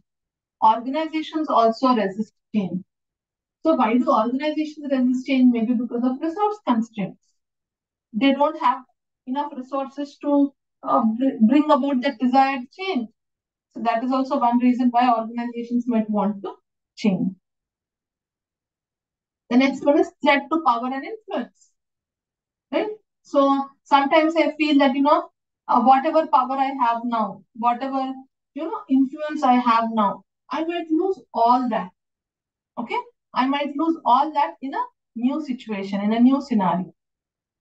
Organizations also resist change. So why do organizations resist change? Maybe because of resource constraints. They don't have enough resources to bring about the desired change. So that is also one reason why organizations might want to change. The next one is threat to power and influence. Right? So sometimes I feel that, whatever power I have now, whatever, influence I have now, I might lose all that. Okay? I might lose all that in a new situation, in a new scenario.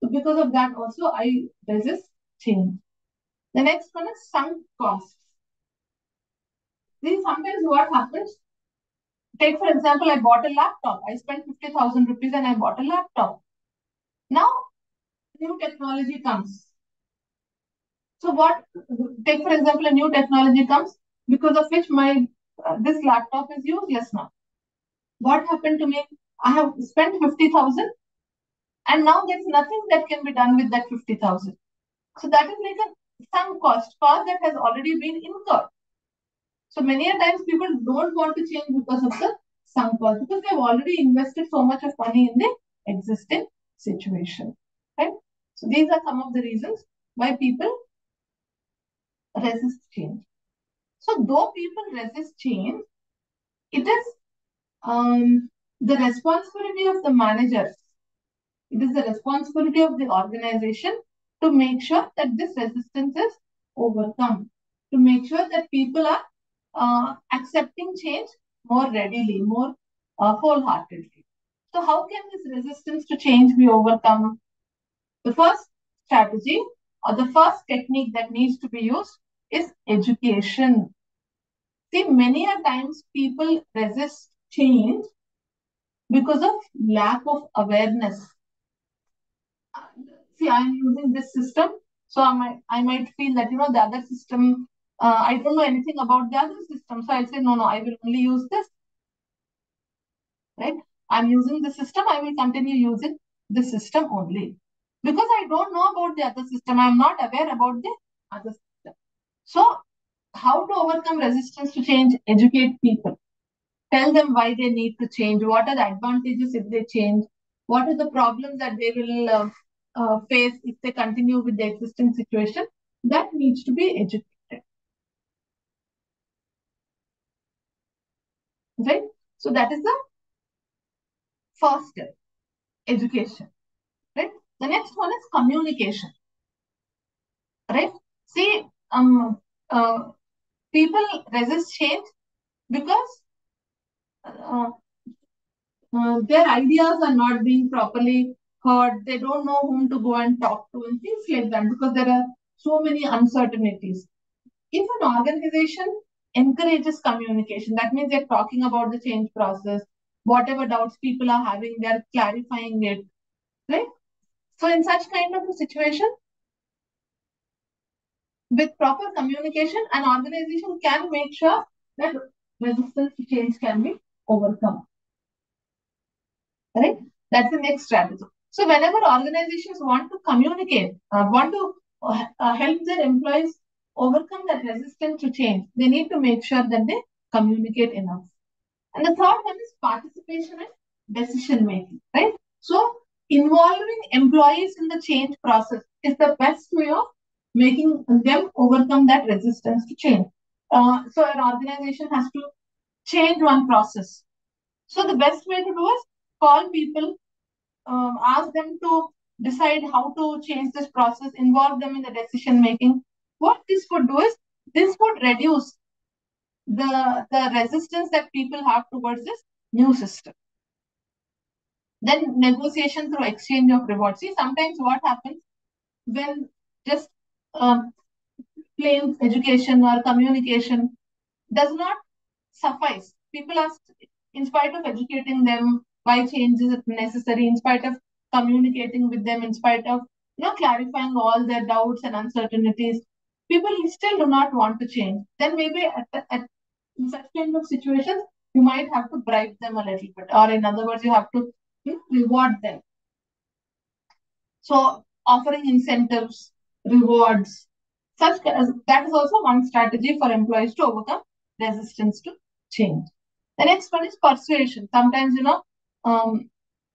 So because of that also, I resist change. The next one is sunk costs. See, sometimes what happens, take for example, I bought a laptop. I spent 50,000 rupees and I bought a laptop. Now, new technology comes. So what, take for example, a new technology comes because of which my this laptop is useless now. What happened to me? I have spent 50,000 and now there's nothing that can be done with that 50,000. So that is like a sunk cost that has already been incurred. So many a times people don't want to change because of the sunk cost, because they've already invested so much of money in the existing situation. Right? So these are some of the reasons why people resist change. So though people resist change, it is the responsibility of the managers. It is the responsibility of the organization to make sure that this resistance is overcome, to make sure that people are accepting change more readily, more wholeheartedly. So, how can this resistance to change be overcome? The first strategy or the first technique that needs to be used is education. See, many a times people resist change because of lack of awareness. See, I'm using this system, so I might feel that the other system, I don't know anything about the other system, so I'll say no, I will only use this, right? I'm using the system, I will continue using the system only because I don't know about the other system. I'm not aware about the other system. So, how to overcome resistance to change? Educate people. Tell them why they need to change. What are the advantages if they change? What are the problems that they will face if they continue with the existing situation? That needs to be educated. Right? So that is the first step, education. Right? The next one is communication. Right? See, uh, people resist change because uh, their ideas are not being properly heard. They don't know whom to go and talk to and things like that because there are so many uncertainties. If an organization encourages communication, that means they're talking about the change process, whatever doubts people are having, they're clarifying it, right? So in such kind of a situation, with proper communication, an organization can make sure that resistance to change can be overcome. Right? That's the next strategy. So whenever organizations want to communicate, want to help their employees overcome that resistance to change, they need to make sure that they communicate enough. And the third one is participation and decision making, right? So involving employees in the change process is the best way of making them overcome that resistance to change. So an organization has to change one process. So the best way to do is call people, ask them to decide how to change this process, involve them in the decision making. What this would do is this would reduce the resistance that people have towards this new system. Then negotiation through exchange of rewards. See, sometimes what happens when just plain education or communication does not suffice. People are, in spite of educating them why change is necessary, in spite of communicating with them, in spite of clarifying all their doubts and uncertainties, people still do not want to change. Then maybe in such kind of situations, you might have to bribe them a little bit, or in other words, you have to reward them. So offering incentives, rewards, that is also one strategy for employees to overcome resistance to change. The next one is persuasion. Sometimes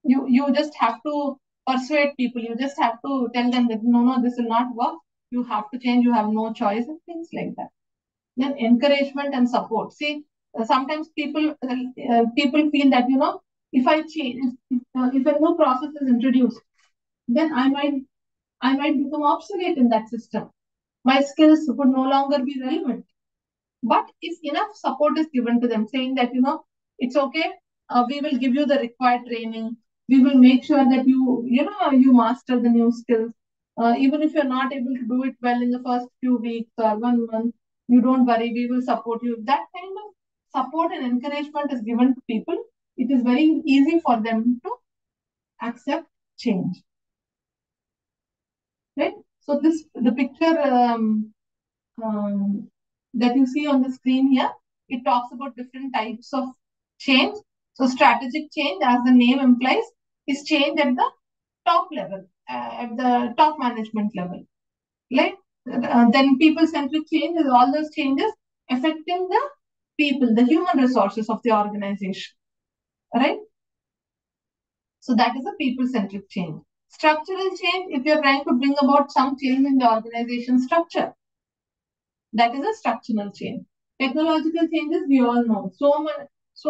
you just have to persuade people. You just have to tell them that no, this will not work. You have to change. You have no choice and things like that. Then encouragement and support. See, sometimes people feel that if I change, if a new process is introduced, then I might become obsolete in that system. My skills would no longer be relevant. But if enough support is given to them, saying that, it's okay, we will give you the required training. We will make sure that you master the new skills. Even if you're not able to do it well in the first few weeks or 1 month, you don't worry, we will support you. That kind of support and encouragement is given to people. It is very easy for them to accept change. Right? So the picture that you see on the screen here, it talks about different types of change. So strategic change, as the name implies, is change at the top level, at the top management level. Like then people-centric change is all those changes affecting the people, the human resources of the organization, right? So that is a people-centric change. Structural change, if you're trying to bring about some change in the organization structure, that is a structural change. Technological changes, we all know. So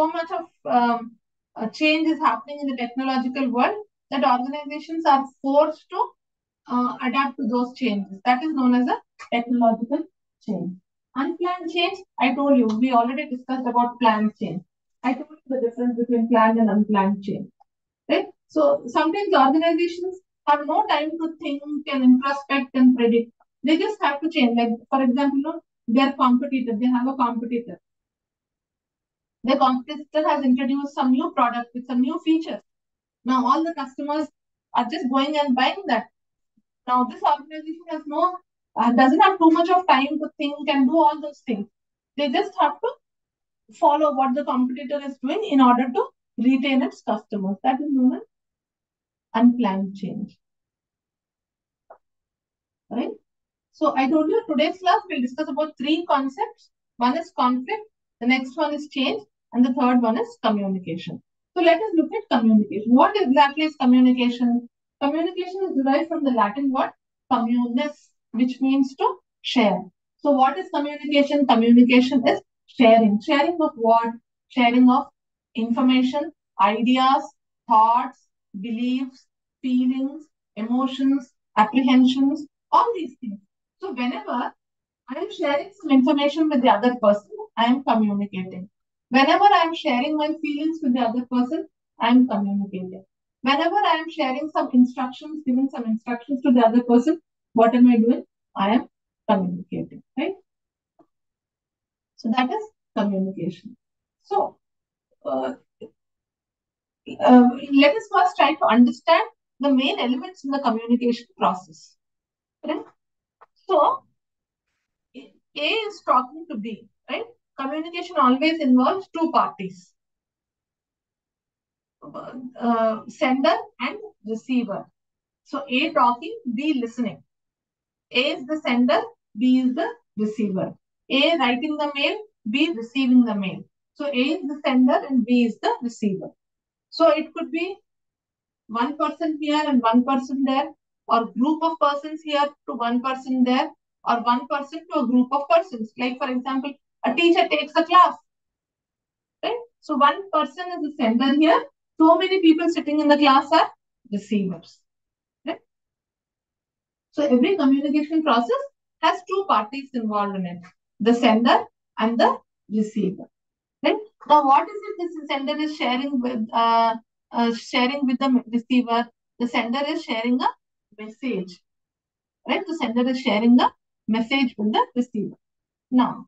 much of change is happening in the technological world that organizations are forced to adapt to those changes. That is known as a technological change. Unplanned change, I told you, we already discussed about planned change. I told you the difference between planned and unplanned change. Right? So sometimes organizations have no time to think and introspect and predict. They just have to change. Like, for example, their competitor, they have a competitor. The competitor has introduced some new product with some new features. Now all the customers are just going and buying that. Now this organization has doesn't have too much of time to think and do all those things. They just have to follow what the competitor is doing in order to retain its customers. That is known as unplanned change. Right? So I told you today's class we'll discuss about three concepts. One is conflict, the next one is change, and the third one is communication. So let us look at communication. What exactly is communication? Communication is derived from the Latin word communis, which means to share. So what is communication? Communication is sharing. Sharing of what? Sharing of information, ideas, thoughts, beliefs, feelings, emotions, apprehensions, all these things. So whenever I am sharing some information with the other person, I am communicating. Whenever I am sharing my feelings with the other person, I am communicating. Whenever I am sharing some instructions, giving some instructions to the other person, what am I doing? I am communicating, right? So that is communication. So let us first try to understand the main elements in the communication process. Right? So A is talking to B, right? Communication always involves two parties, sender and receiver. So A talking, B listening. A is the sender, B is the receiver. A writing the mail, B receiving the mail. So A is the sender and B is the receiver. So it could be one person here and one person there, or group of persons here to one person there, or one person to a group of persons. Like for example, a teacher takes a class, right? So one person is the sender here. So many people sitting in the class are receivers. Right? So every communication process has two parties involved in it, the sender and the receiver. Right? Now, what is it this sender is sharing with the receiver? The sender is sharing a message. Right? The sender is sharing a message with the receiver. Now,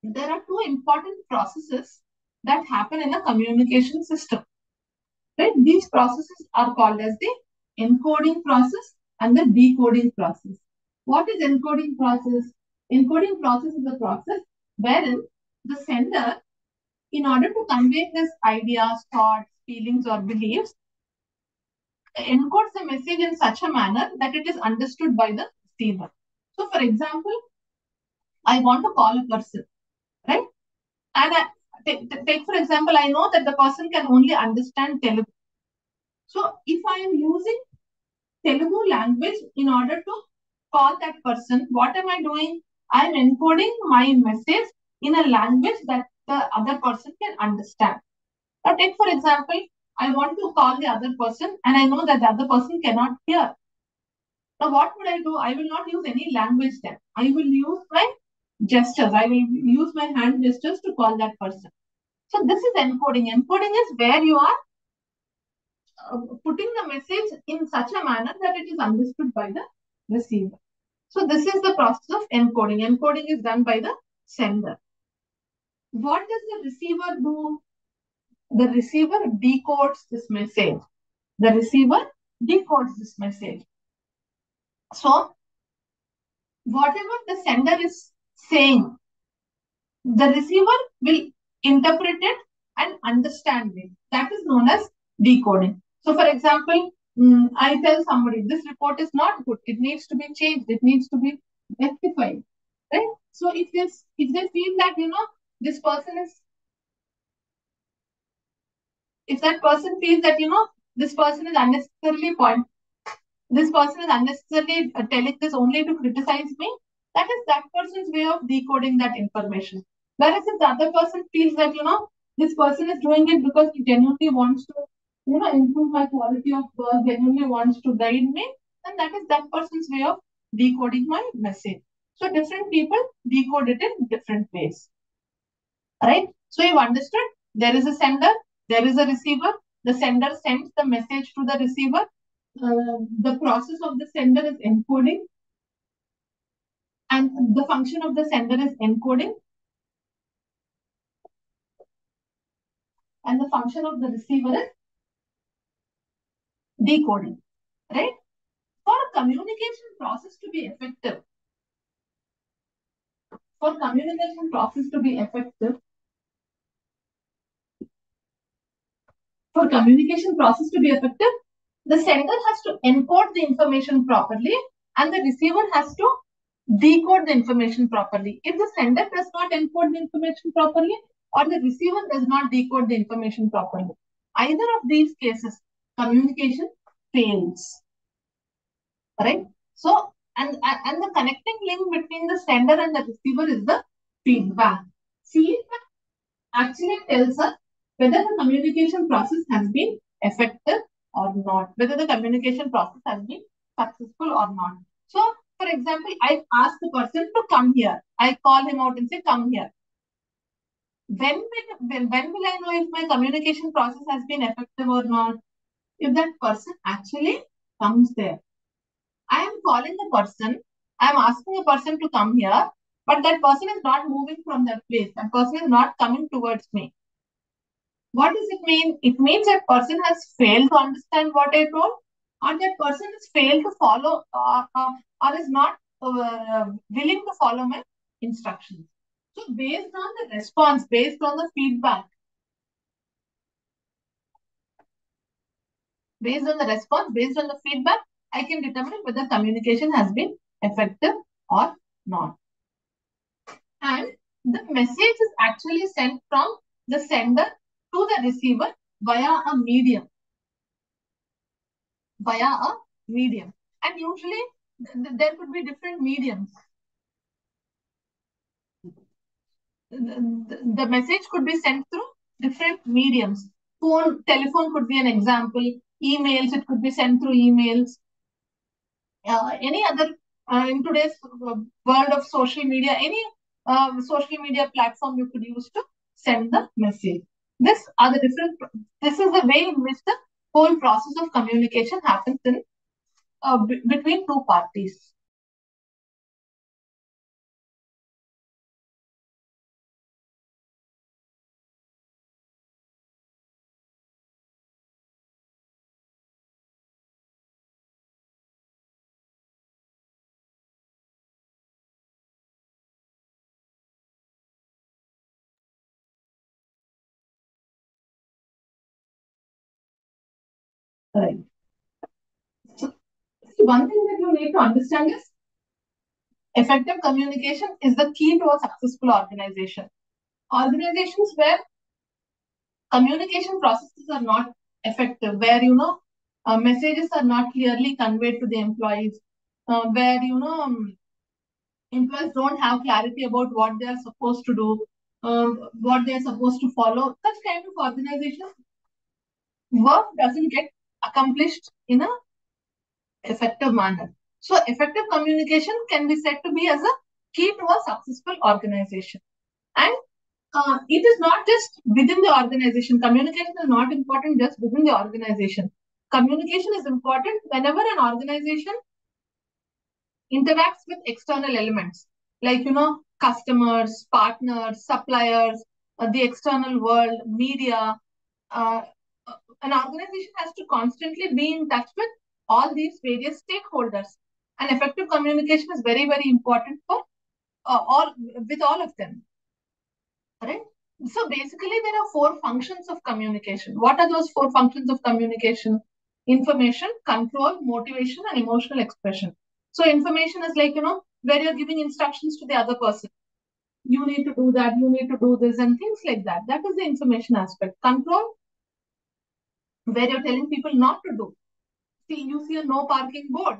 there are two important processes that happen in a communication system. Right? These processes are called as the encoding process and the decoding process. What is encoding process? Encoding process is a process wherein the sender, in order to convey his ideas, thoughts, feelings, or beliefs, encodes the message in such a manner that it is understood by the receiver. So, for example, I want to call a person, right? And take for example, I know that the person can only understand Telugu. So, if I am using Telugu language in order to call that person, what am I doing? I am encoding my message in a language that the other person can understand. Now, take for example, I want to call the other person and I know that the other person cannot hear. Now, what would I do? I will not use any language then. I will use my gestures. I will use my hand gestures to call that person. So, this is encoding. Encoding is where you are putting the message in such a manner that it is understood by the receiver. So this is the process of encoding. Encoding is done by the sender. What does the receiver do? The receiver decodes this message. The receiver decodes this message. So whatever the sender is saying, the receiver will interpret it and understand it. That is known as decoding. So for example, I tell somebody this report is not good. It needs to be changed. It needs to be rectified. Right? So if they feel that this person is if that person feels that this person is unnecessarily this person is unnecessarily telling this only to criticize me, that is that person's way of decoding that information. Whereas if the other person feels that this person is doing it because he genuinely wants to improve my quality of work, genuinely wants to guide me, then that is that person's way of decoding my message. So different people decode it in different ways. Right? So you've understood there is a sender, there is a receiver. The sender sends the message to the receiver. The process of the sender is encoding, and the function of the sender is encoding, and the function of the receiver is decoding. Right? For a communication process to be effective, for communication process to be effective, for communication process to be effective, the sender has to encode the information properly and the receiver has to decode the information properly. If the sender does not encode the information properly or the receiver does not decode the information properly, either of these cases, communication fails. Right? So, and the connecting link between the sender and the receiver is the feedback. Feedback actually tells us whether the communication process has been effective or not, whether the communication process has been successful or not. So, for example, I ask the person to come here. I call him out and say, come here. When will I know if my communication process has been effective or not? If that person actually comes there. I am calling the person, I am asking a person to come here, but that person is not moving from that place. That person is not coming towards me. What does it mean? It means that person has failed to understand what I told, or that person has failed to follow, or is not willing to follow my instructions. So, based on the response, based on the feedback, based on the response, based on the feedback, I can determine whether communication has been effective or not. And the message is actually sent from the sender to the receiver via a medium. Via a medium. And usually there could be different mediums. The message could be sent through different mediums. Telephone could be an example. Emails, it could be sent through emails. Any other, in today's world of social media, any social media platform you could use to send the message. This is the way in which the whole process of communication happens in between two parties. Right. So, one thing that you need to understand is effective communication is the key to a successful organization. Organizations where communication processes are not effective, where messages are not clearly conveyed to the employees, where employees don't have clarity about what they are supposed to do, what they are supposed to follow. Such kind of organization work doesn't get accomplished in a effective manner. So effective communication can be said to be as a key to a successful organization. And it is not just within the organization. Communication is not important just within the organization. Communication is important whenever an organization interacts with external elements like, customers, partners, suppliers, the external world, media. Uh, an organization has to constantly be in touch with all these various stakeholders. And effective communication is very, very important for all with all of them. Right? So basically, there are four functions of communication. What are those four functions of communication? information, control, motivation, and emotional expression. So information is like, where you're giving instructions to the other person. You need to do that, you need to do this, and things like that. That is the information aspect. Control, where you're telling people not to do. See, you see a no parking board.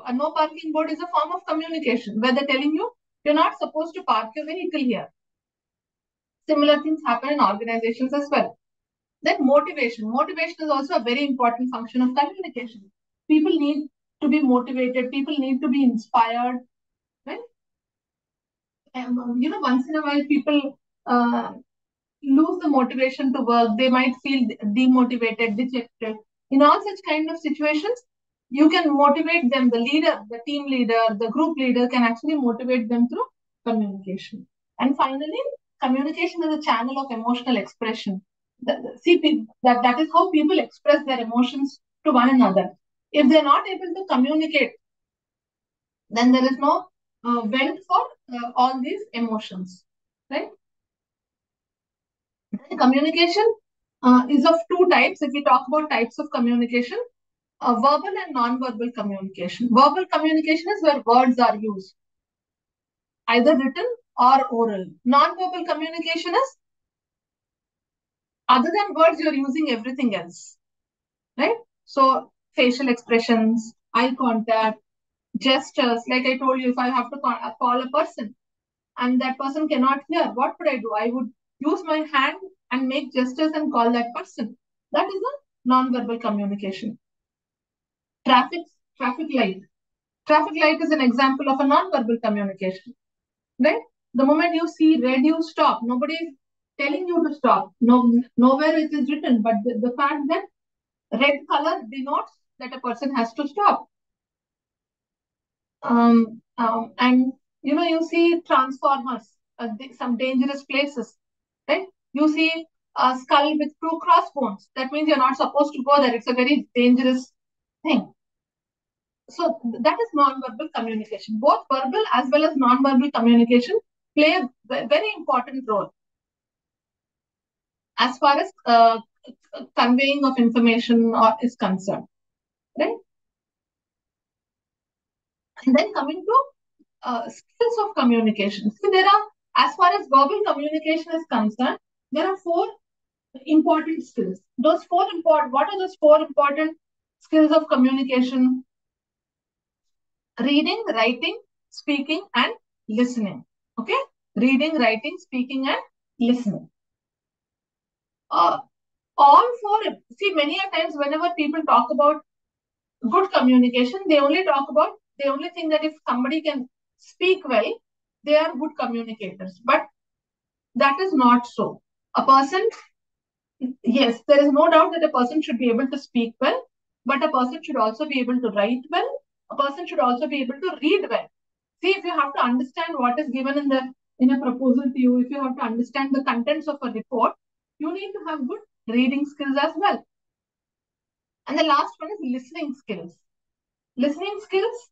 A no parking board is a form of communication where they're telling you you're not supposed to park your vehicle here. Similar things happen in organizations as well. Then motivation. Motivation is also a very important function of communication. People need to be motivated. People need to be inspired. Right? And, once in a while, people lose the motivation to work. They might feel demotivated, dejected. In all such kind of situations, you can motivate them. The leader, the team leader, the group leader can actually motivate them through communication. And finally, communication is a channel of emotional expression. See, that is how people express their emotions to one another. If they're not able to communicate, then there is no vent for all these emotions, right? Communication is of two types. If we talk about types of communication, verbal and non-verbal communication. Verbal communication is where words are used, either written or oral. Non-verbal communication is, other than words, you're using everything else, right? So facial expressions, eye contact, gestures. Like I told you, if I have to call a person and that person cannot hear, what would I do? I would use my hand and make gestures and call that person. That is a non-verbal communication. Traffic, traffic light. Traffic light is an example of a non-verbal communication, right? The moment you see red, you stop. Nobody is telling you to stop. Nowhere it is written, but the fact that red color denotes that a person has to stop. And you see transformers, some dangerous places, right? You see a skull with two crossbones. That means you're not supposed to go there. It's a very dangerous thing. So that is non-verbal communication. Both verbal as well as non-verbal communication play a very important role as far as conveying of information is concerned, right? And then coming to skills of communication. So as far as verbal communication is concerned, there are four important skills. What are those four important skills of communication? Reading, writing, speaking, and listening. Okay? Reading, writing, speaking, and listening. All four, see, many a times whenever people talk about good communication, they only think that if somebody can speak well, they are good communicators. But that is not so. A person, yes, there is no doubt that a person should be able to speak well, but a person should also be able to write well. A person should also be able to read well. See, if you have to understand what is given in a proposal to you, if you have to understand the contents of a report, you need to have good reading skills as well. And the last one is listening skills. Listening skills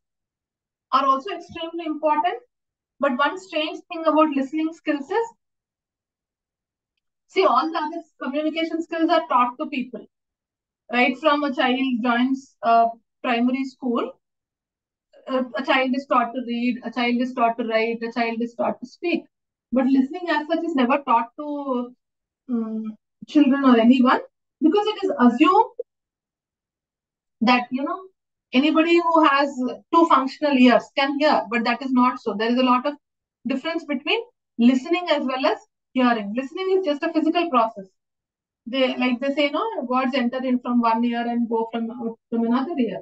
are also extremely important. But one strange thing about listening skills is, see, all the other communication skills are taught to people. Right from a child joins primary school, a child is taught to read, a child is taught to write, a child is taught to speak. But listening as such is never taught to children or anyone, because it is assumed that anybody who has two functional ears can hear, but that is not so. There is a lot of difference between listening as well as hearing. Listening is just a physical process. They say, no, words enter in from one ear and go from another ear.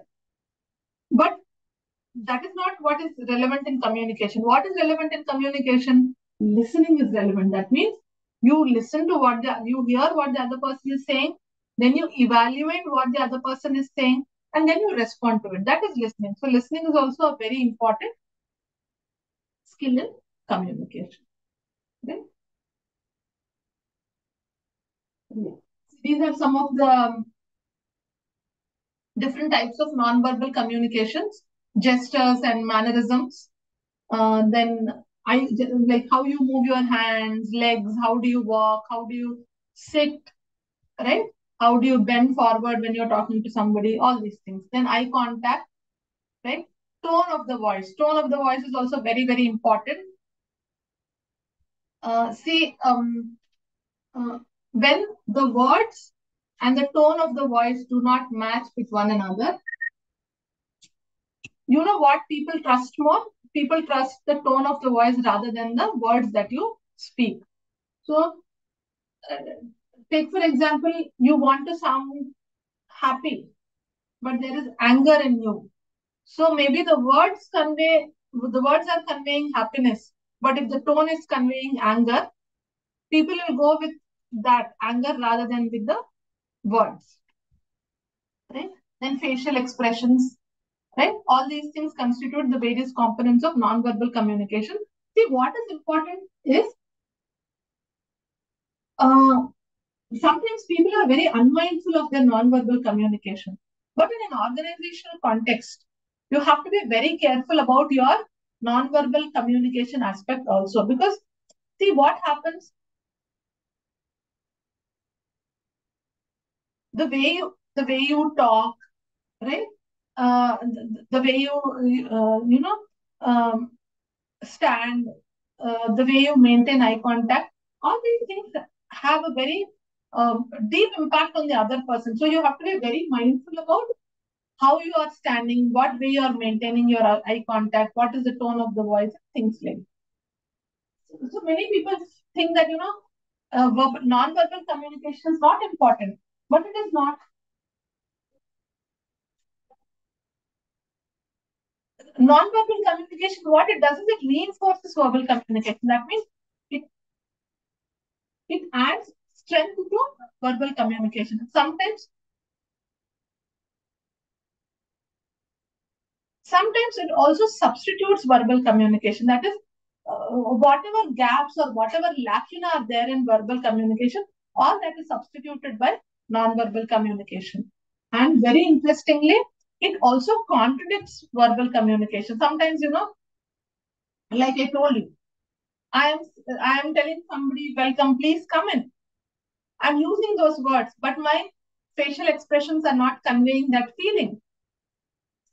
But that is not what is relevant in communication. What is relevant in communication? Listening is relevant. That means you listen to you hear what the other person is saying, then you evaluate what the other person is saying, and then you respond to it. That is listening. So listening is also a very important skill in communication. Okay? Yeah. These are some of the different types of non-verbal communications, gestures and mannerisms. Then like how you move your hands, legs, how do you walk, how do you sit, right? How do you bend forward when you're talking to somebody? All these things. Then eye contact, right? Tone of the voice. Tone of the voice is also very, very important. See, when the words and the tone of the voice do not match with one another, you know what people trust more? People trust the tone of the voice rather than the words that you speak. So, uh, take for example, you want to sound happy, but there is anger in you. So maybe the words are conveying happiness, but if the tone is conveying anger, people will go with that anger rather than with the words, right? Then facial expressions, right? All these things constitute the various components of non-verbal communication. See, what is important is uh, sometimes people are very unmindful of their non-verbal communication. But in an organizational context, you have to be very careful about your non-verbal communication aspect also. Because see what happens, the way you talk, right? The way um, stand, the way you maintain eye contact, all these things have a very deep impact on the other person. So you have to be very mindful about how you are standing, what way you are maintaining your eye contact, what is the tone of the voice, things like that. So many people think that, non-verbal communication is not important, but it is not. Non-verbal communication, what it does is it reinforces verbal communication. That means it, it adds strength to verbal communication. Sometimes it also substitutes verbal communication. That is, whatever gaps or whatever lacuna are there in verbal communication, all that is substituted by non-verbal communication. And very interestingly, it also contradicts verbal communication. Sometimes, like I told you, I am I am telling somebody, welcome, please come in. I'm using those words, but my facial expressions are not conveying that feeling.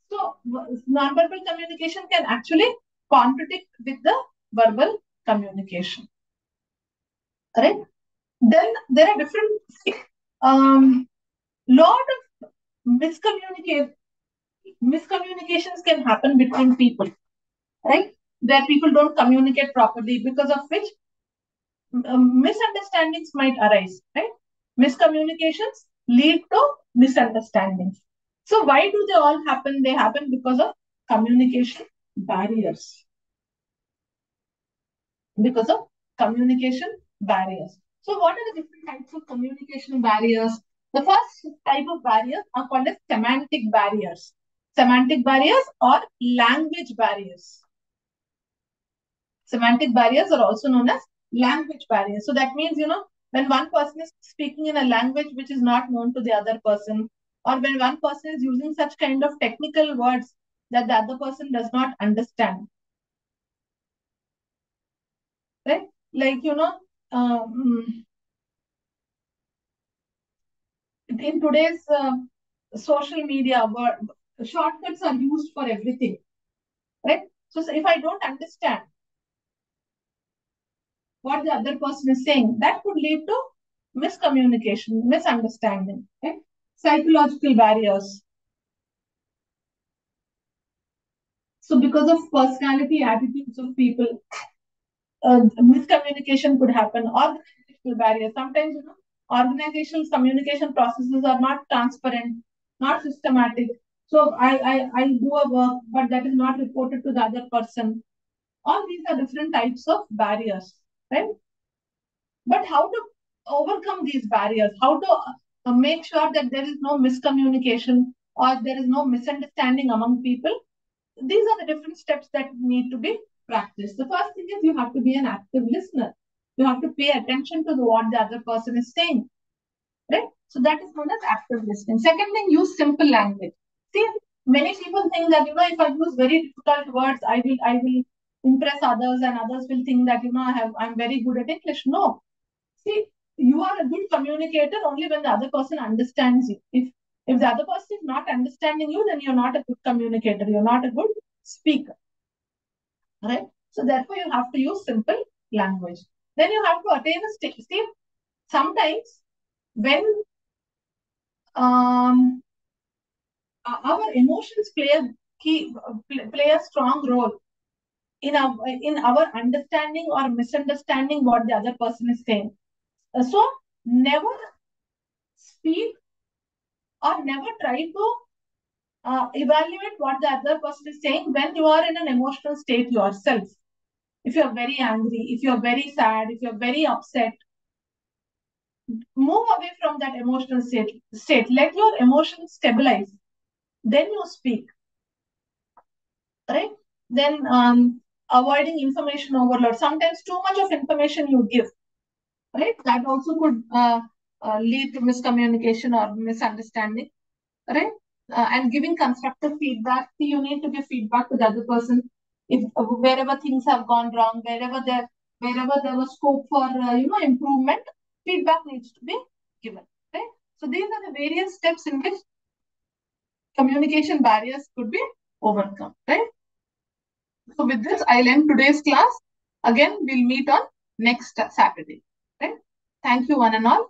So nonverbal communication can actually contradict with the verbal communication. Right? Then there are different lot of miscommunications can happen between people, right? Where people don't communicate properly, because of which misunderstandings might arise, right? Miscommunications lead to misunderstandings. So why do they all happen? They happen because of communication barriers. Because of communication barriers. So what are the different types of communication barriers? The first type of barriers are called as semantic barriers. Semantic barriers or language barriers. Semantic barriers are also known as language barriers. So that means, when one person is speaking in a language which is not known to the other person, or when one person is using such kind of technical words that the other person does not understand, right? Like, um, in today's social media, where shortcuts are used for everything, right? So if I don't understand what the other person is saying, that could lead to miscommunication, misunderstanding, right? Psychological barriers. So because of personality, attitudes of people, miscommunication could happen. Organizational barriers. Sometimes, organizational communication processes are not transparent, not systematic. So I do a work, but that is not reported to the other person. All these are different types of barriers, right? But how to overcome these barriers? How to make sure that there is no miscommunication or there is no misunderstanding among people? These are the different steps that need to be practiced. The first thing is you have to be an active listener. You have to pay attention to what the other person is saying, right? So that is known as active listening. Second thing, use simple language. See, many people think that, if I use very difficult words, I will impress others, and others will think that, I'm very good at English. No. See, you are a good communicator only when the other person understands you. If the other person is not understanding you, then you're not a good communicator. You're not a good speaker, right? So therefore, you have to use simple language. Then you have to attain a state. See, sometimes when um, our emotions play a strong role in our understanding or misunderstanding what the other person is saying. So never speak or never try to evaluate what the other person is saying when you are in an emotional state yourself. If you are very angry, if you are very sad, if you are very upset, move away from that emotional state. Let your emotions stabilize. Then you speak, right? Then avoiding information overload. Sometimes too much of information you give, right? That also could lead to miscommunication or misunderstanding, right? And giving constructive feedback. See, you need to give feedback to the other person. If wherever things have gone wrong, wherever there was scope for improvement, feedback needs to be given, right? So these are the various steps in which communication barriers could be overcome, right? So with this, I'll end today's class. Again, we'll meet on next Saturday, right? Thank you, one and all.